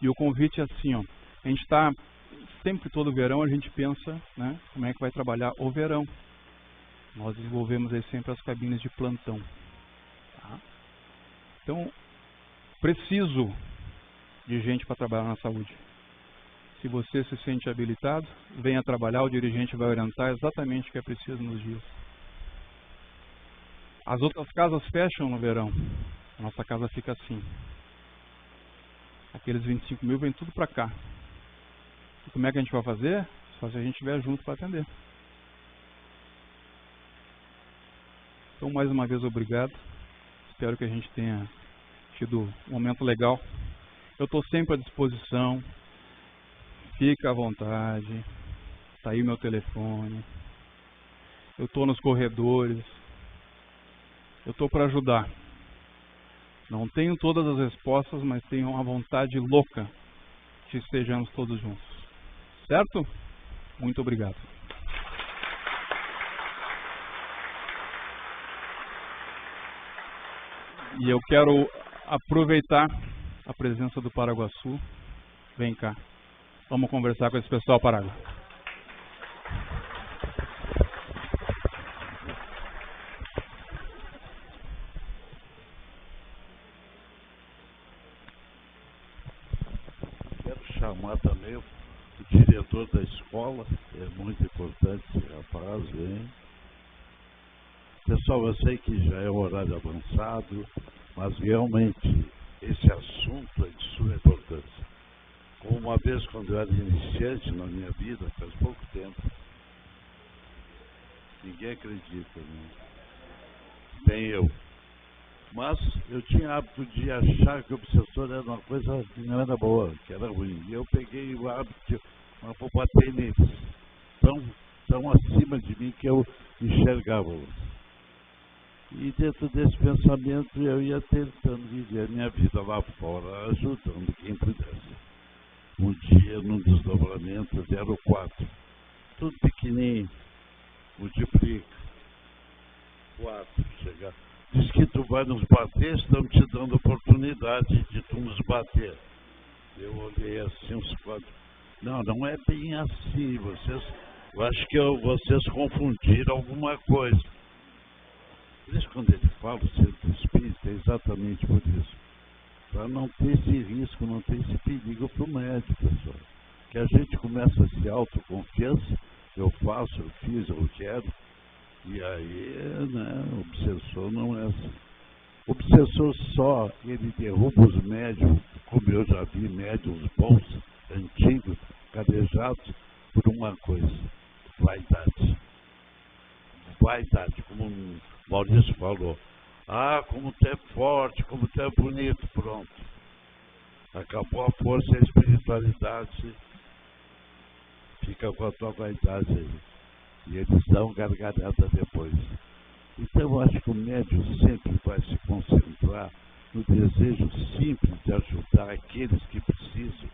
[SPEAKER 1] E o convite é assim, ó. A gente está, sempre todo verão a gente pensa, né, como é que vai trabalhar o verão. Nós desenvolvemos aí sempre as cabines de plantão. Tá? Então, preciso de gente para trabalhar na saúde. Se você se sente habilitado, venha trabalhar, o dirigente vai orientar exatamente o que é preciso nos dias. As outras casas fecham no verão. A nossa casa fica assim. Aqueles 25 mil vem tudo para cá. E como é que a gente vai fazer? Só se a gente estiver junto para atender. Então, mais uma vez, obrigado. Espero que a gente tenha tido um momento legal. Eu estou sempre à disposição. Fica à vontade. Está aí meu telefone. Eu estou nos corredores. Eu estou para ajudar. Não tenho todas as respostas, mas tenho uma vontade louca que estejamos todos juntos. Certo? Muito obrigado. E eu quero aproveitar a presença do Paraguaçu. Vem cá. Vamos conversar com esse pessoal Paraguá.
[SPEAKER 2] Chamar também o diretor da escola, é muito importante esse rapaz, hein? Pessoal, eu sei que já é um horário avançado, mas realmente esse assunto é de suma importância. Como uma vez, quando eu era iniciante na minha vida, faz pouco tempo, ninguém acredita, né? Nem eu. Mas eu tinha hábito de achar que o obsessor era uma coisa que não era boa, que era ruim. E eu peguei o hábito, mas vou bater neles, tão acima de mim que eu enxergava-os. E dentro desse pensamento eu ia tentando viver a minha vida lá fora, ajudando quem pudesse. Um dia, num desdobramento, deram 4. Tudo pequenininho. Multiplica. 4. Chega. Diz que tu vai nos bater, estão te dando oportunidade de tu nos bater. Eu olhei assim uns 4. Não, não é bem assim. Eu acho que vocês confundiram alguma coisa. Por isso, quando ele fala do centro espírita, é exatamente por isso. Para não ter esse risco, não ter esse perigo para o médico, pessoal. Que a gente começa a se autoconfiança, eu faço, eu fiz, eu quero, e aí, né, o obsessor não é assim. O obsessor só, ele derruba os médiums, como eu já vi médiums bons, antigos, cadejados, por uma coisa, vaidade. Vaidade, como o Maurício falou. Ah, como tu é forte, como tu é bonito, pronto. Acabou a força e a espiritualidade, fica com a tua vaidade aí. E eles dão gargalhada depois. Então eu acho que o médium sempre vai se concentrar no desejo simples de ajudar aqueles que precisam,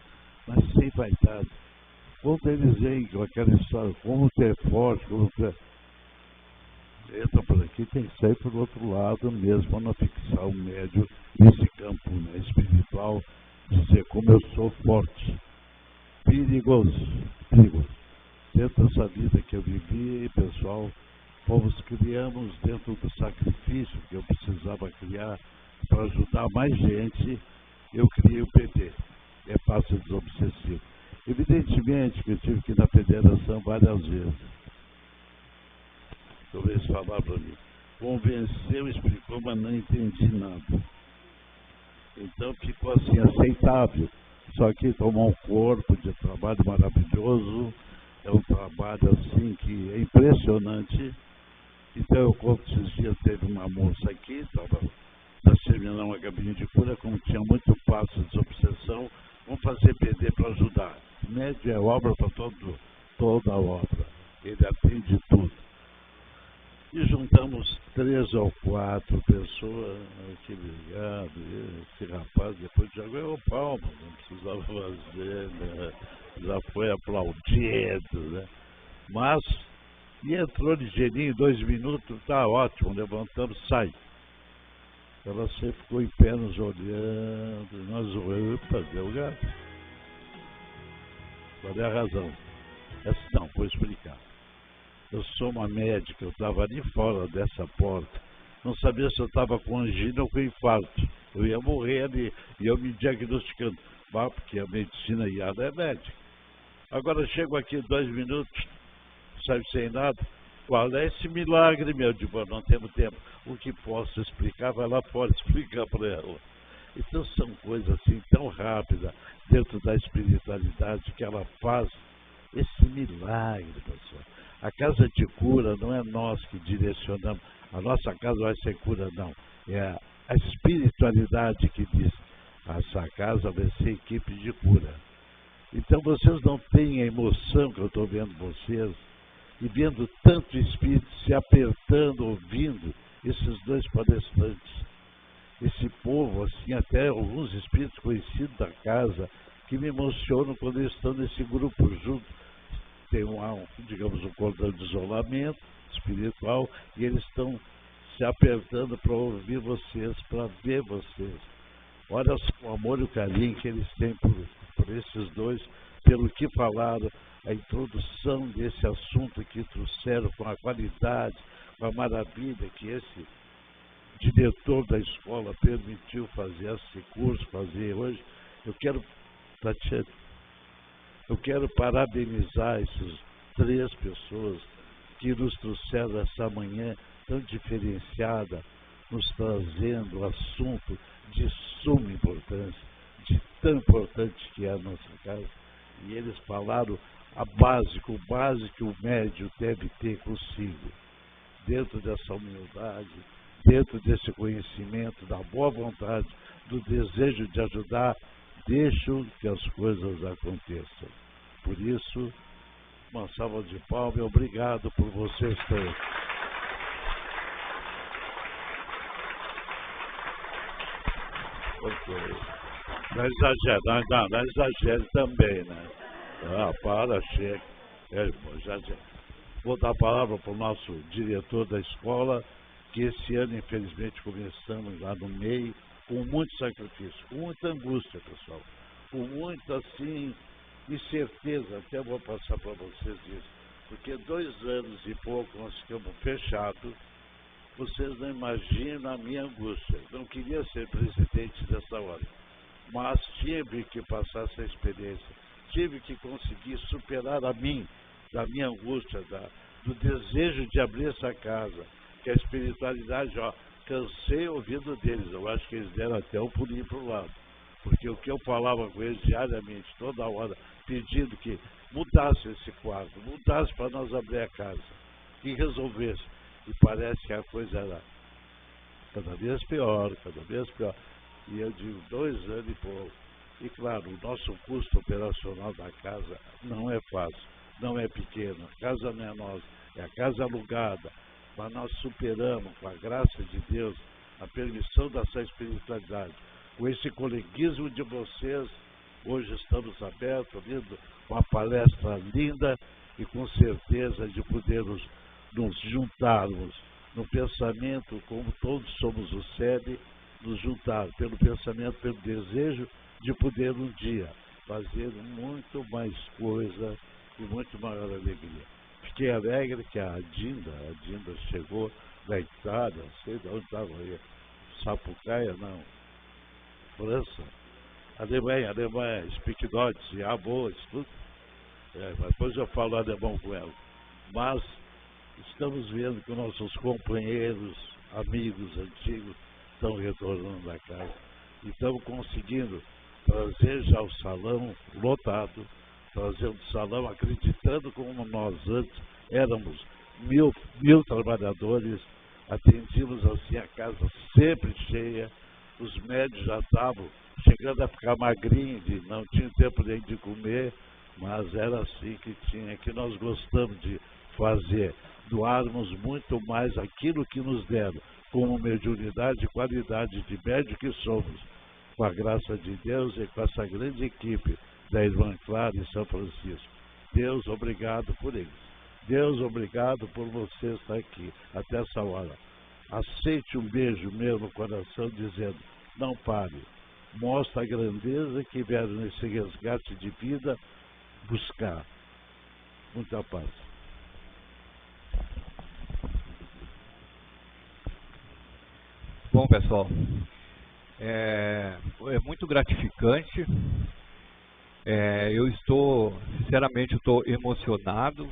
[SPEAKER 2] mas sem vaidade. Quando eles vêm com aquela história, como tu é forte, como tu é... Entra por aqui, tem que sair por outro lado mesmo, para não fixar o médium nesse campo, né, espiritual, dizer como eu sou forte. Perigoso, perigoso. Dentro dessa vida que eu vivi, pessoal, criamos dentro do sacrifício que eu precisava criar para ajudar mais gente, eu criei o PD. É fácil desobsessivo. Evidentemente que eu tive que ir na federação várias vezes. Talvez falar para mim. Convenceu, explicou, mas não entendi nada. Então ficou assim, aceitável. Só que tomou um corpo de trabalho maravilhoso. É um trabalho assim que é impressionante. Então eu conto esses dias, teve uma moça aqui, estava terminando uma gabinete de cura, como tinha muito passo de desobsessão, vamos fazer PD para ajudar. O médium é obra para toda a obra. Ele atende tudo. E juntamos 3 ou 4 pessoas, que ligado, esse rapaz depois já ganhou palma, não precisava fazer, né? Já foi aplaudido, né? Mas, e entrou ligeirinho, 2 minutos, tá ótimo, levantamos, sai. Ela sempre ficou em pé nos olhando, e nós, opa, deu gato. Qual é a razão? Não, vou explicar. Eu sou uma médica, eu estava ali fora dessa porta. Não sabia se eu estava com angina ou com infarto. Eu ia morrer ali, e eu me diagnosticando. Porque a medicina IADA é médica. Agora chego aqui 2 minutos, sabe, sem nada. Qual é esse milagre, meu? Digo, não temos tempo. O que posso explicar, vai lá fora explicar para ela. Então são coisas assim tão rápidas dentro da espiritualidade que ela faz esse milagre, pessoal. A casa de cura não é nós que direcionamos, a nossa casa vai ser cura, não. É a espiritualidade que diz, essa casa vai ser equipe de cura. Então vocês não têm a emoção que eu estou vendo vocês, e vendo tanto espírito se apertando, ouvindo esses 2 palestrantes. Esse povo, assim, até alguns espíritos conhecidos da casa, que me emocionam quando eles estão nesse grupo junto. Tem digamos, um cordão de isolamento espiritual e eles estão se apertando para ouvir vocês, para ver vocês. Olha o amor e o carinho que eles têm por esses 2, pelo que falaram, a introdução desse assunto que trouxeram com a qualidade, com a maravilha que esse diretor da escola permitiu fazer esse curso, fazer hoje. Eu quero, Tatiana, eu quero parabenizar essas 3 pessoas que nos trouxeram essa manhã tão diferenciada, nos trazendo assunto de suma importância, de tão importante que é a nossa casa. E eles falaram o básico que o médium deve ter consigo, dentro dessa humildade, dentro desse conhecimento, da boa vontade, do desejo de ajudar, deixam que as coisas aconteçam. Por isso, uma salva de palmas e obrigado por vocês todos. Okay. Não exagere, não exagere também, né? Ah, para, chega. Já. Vou dar a palavra para o nosso diretor da escola, que esse ano, infelizmente, começamos lá no meio, com muito sacrifício, com muita angústia, pessoal, com muita, assim, incerteza. Até vou passar para vocês isso, porque 2 anos e pouco nós ficamos fechados. Vocês não imaginam a minha angústia. Não queria ser presidente dessa hora, mas tive que passar essa experiência, tive que conseguir superar da minha angústia, do desejo de abrir essa casa, que a espiritualidade, cansei ouvindo deles, eu acho que eles deram até o pulinho para o lado, porque o que eu falava com eles diariamente, toda hora, pedindo que mudasse esse quadro, mudasse para nós abrir a casa, que resolvesse, e parece que a coisa era cada vez pior, e eu digo 2 anos e pouco, e claro, o nosso custo operacional da casa não é fácil, não é pequeno, a casa não é nossa, é a casa alugada, mas nós superamos, com a graça de Deus, a permissão dessa espiritualidade, com esse coleguismo de vocês. Hoje estamos abertos, vindo uma palestra linda e com certeza de podermos nos juntarmos no pensamento, como todos somos o SEB, nos juntar pelo pensamento, pelo desejo de poder um dia fazer muito mais coisa e muito maior alegria. Fiquei alegre que a Dinda chegou da Itália, não sei de onde estava aí, Sapucaia, não, França, Alemanha, speak Deutsch, ja, boa, tudo. Mas depois eu falo alemão com ela. Mas estamos vendo que nossos companheiros, amigos antigos, estão retornando da casa. E estamos conseguindo trazer já o salão lotado, trazer o salão acreditando como nós antes éramos mil trabalhadores, atendíamos assim a casa sempre cheia, os médios já estavam chegando a ficar magrinhos, não tinha tempo nem de comer, mas era assim que nós gostamos de fazer, doarmos muito mais aquilo que nos deram, como mediunidade e qualidade de médio que somos, com a graça de Deus e com essa grande equipe da Irmã Clara e São Francisco. Deus, obrigado por eles. Deus, obrigado por você estar aqui até essa hora. Aceite um beijo meu no coração dizendo, não pare. Mostra a grandeza que vieram nesse resgate de vida buscar. Muita paz.
[SPEAKER 3] Bom, pessoal, é muito gratificante. Sinceramente, estou emocionado,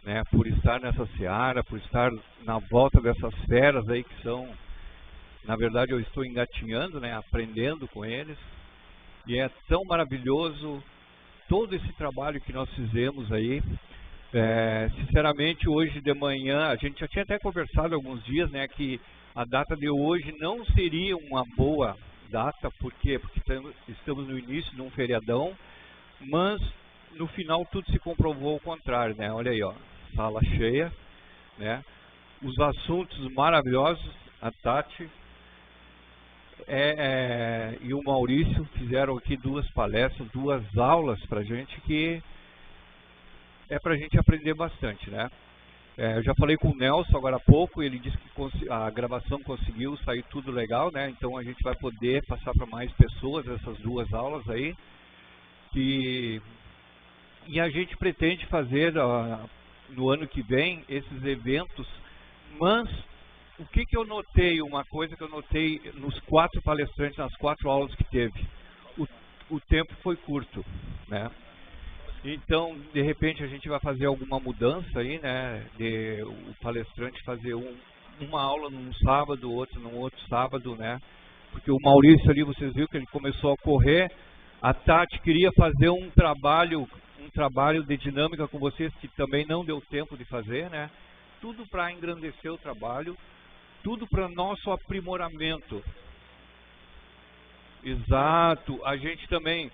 [SPEAKER 3] né, por estar nessa seara, por estar na volta dessas feras aí que são, na verdade, eu estou engatinhando, né, aprendendo com eles, e é tão maravilhoso todo esse trabalho que nós fizemos aí. Sinceramente, hoje de manhã, a gente já tinha até conversado alguns dias, né, que a data de hoje não seria uma boa data, por quê? Porque estamos no início de um feriadão, mas no final tudo se comprovou ao contrário, né? Olha aí, ó, sala cheia, né? Os assuntos maravilhosos, a Tati e o Maurício fizeram aqui 2 palestras, 2 aulas pra gente, que é pra gente aprender bastante, né? Eu já falei com o Nelson agora há pouco, ele disse que a gravação conseguiu sair tudo legal, né? Então a gente vai poder passar para mais pessoas essas 2 aulas aí. E a gente pretende fazer no ano que vem esses eventos, mas o que eu notei, uma coisa que eu notei nos 4 palestrantes, nas 4 aulas que teve, o tempo foi curto, né? Então, de repente, a gente vai fazer alguma mudança aí, né? O palestrante fazer uma aula num sábado, outra num outro sábado, né? Porque o Maurício ali, vocês viram que ele começou a correr. A Tati queria fazer um trabalho de dinâmica com vocês, que também não deu tempo de fazer, né? Tudo para engrandecer o trabalho, tudo para nosso aprimoramento. Exato. A gente também,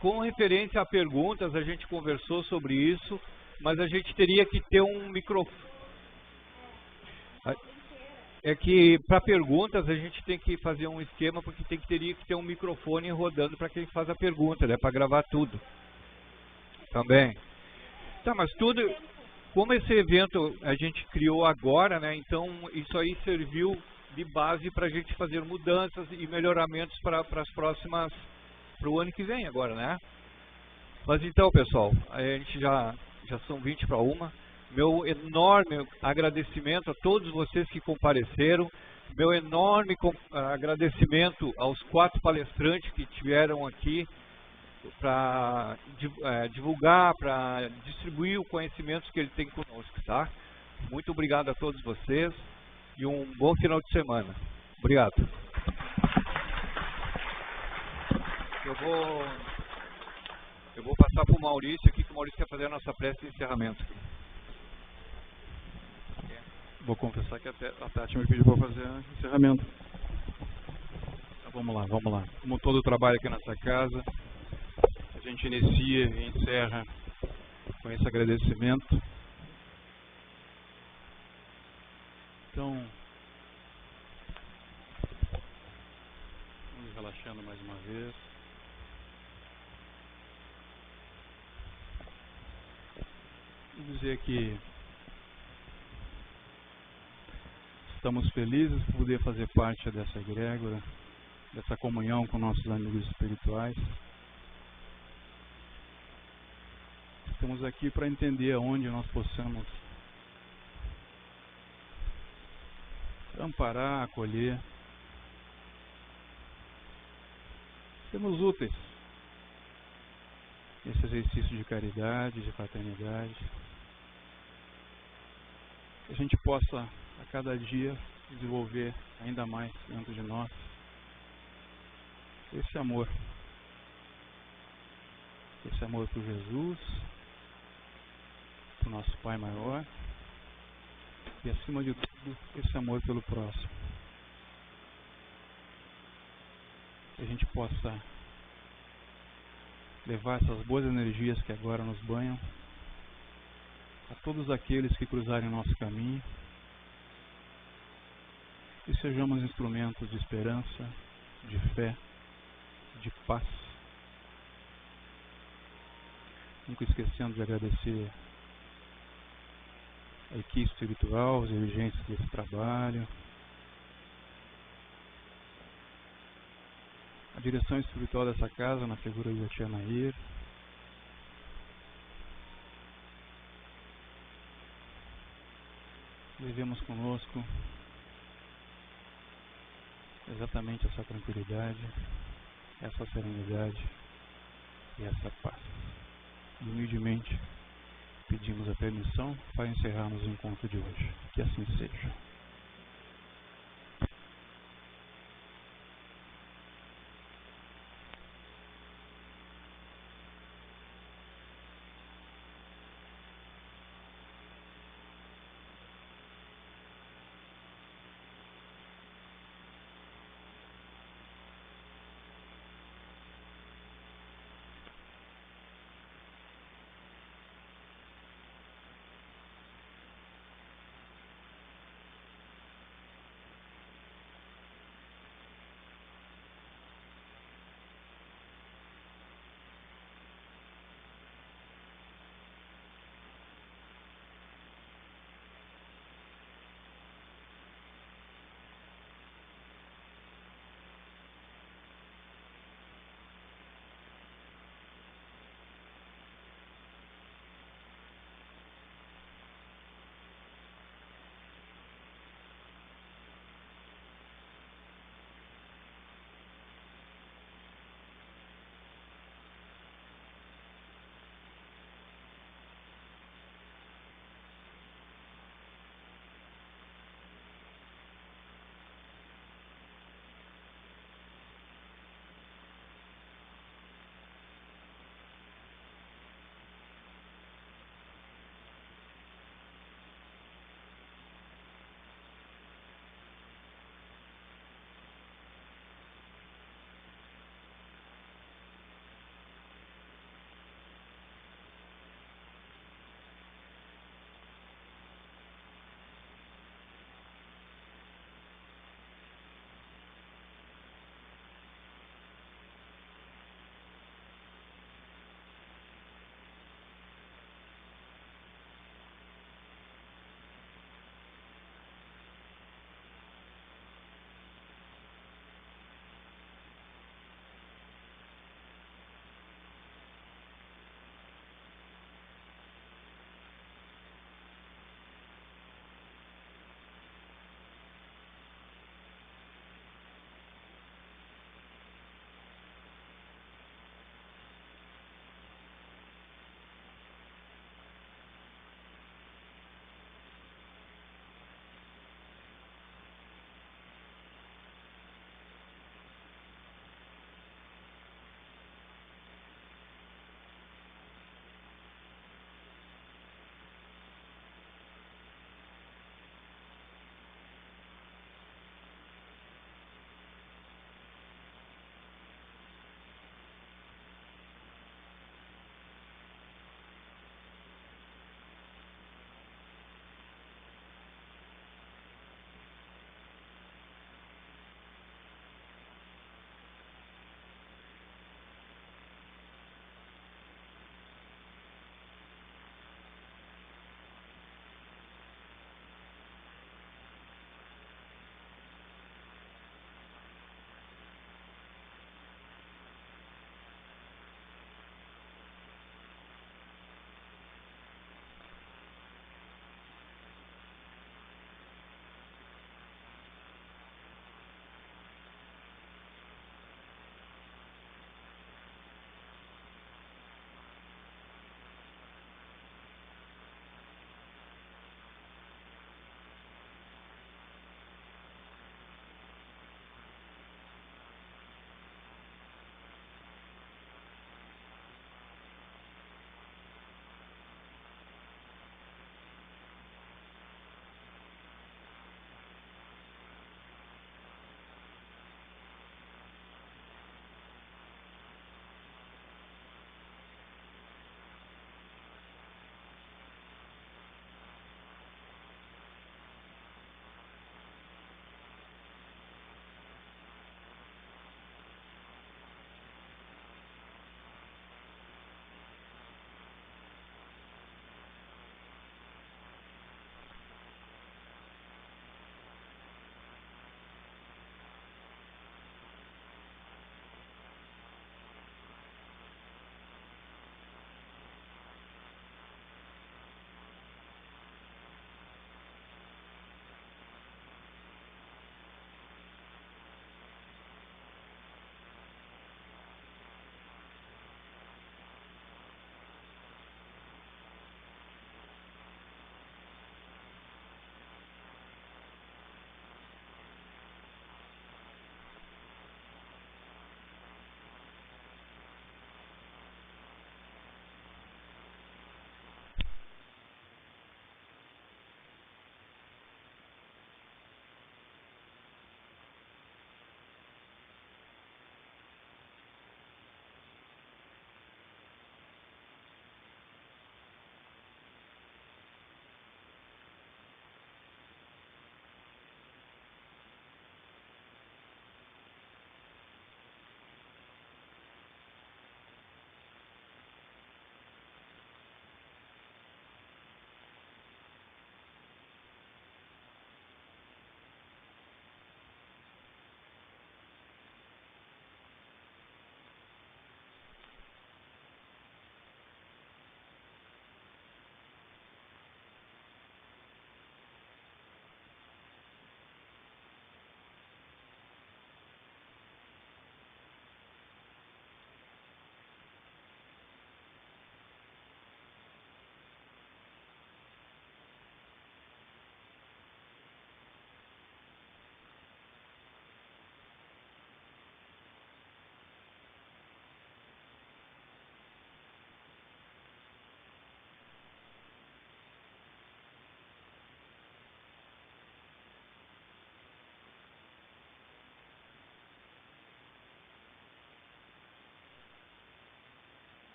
[SPEAKER 3] com referência a perguntas, a gente conversou sobre isso, mas a gente teria que ter um microfone. é que para perguntas a gente tem que fazer um esquema, porque teria que ter um microfone rodando para quem faz a pergunta, né? Para gravar tudo. Também. Tá, mas tudo, como esse evento a gente criou agora, né? Então isso aí serviu de base para a gente fazer mudanças e melhoramentos para as próximas, para o ano que vem agora, né? Mas então, pessoal, a gente já são 20 para 1. Meu enorme agradecimento a todos vocês que compareceram. Meu enorme agradecimento aos 4 palestrantes que estiveram aqui para divulgar, para distribuir o conhecimento que ele tem conosco, tá? Muito obrigado a todos vocês e um bom final de semana. Obrigado. Eu vou passar para o Maurício aqui, que o Maurício quer fazer a nossa prece de encerramento.
[SPEAKER 1] Vou confessar que a Tati me pediu para fazer o encerramento. Então, vamos lá. Como todo o trabalho aqui nessa casa, a gente inicia e encerra com esse agradecimento. Então, vamos relaxando mais uma vez. Vou dizer que estamos felizes por poder fazer parte dessa egrégora, dessa comunhão com nossos amigos espirituais. Estamos aqui para entender aonde nós possamos amparar, acolher. Sermos úteis nesse exercício de caridade, de fraternidade. Que a gente possa a cada dia desenvolver ainda mais dentro de nós esse amor por Jesus, por nosso Pai maior e, acima de tudo, esse amor pelo próximo. Que a gente possa levar essas boas energias que agora nos banham a todos aqueles que cruzarem o nosso caminho e sejamos instrumentos de esperança, de fé, de paz. Nunca esquecendo de agradecer a equipe espiritual, os dirigentes desse trabalho, a direção espiritual dessa casa na figura de Tia Nair, levemos conosco exatamente essa tranquilidade, essa serenidade e essa paz. E humildemente pedimos a permissão para encerrarmos o encontro de hoje. Que assim seja.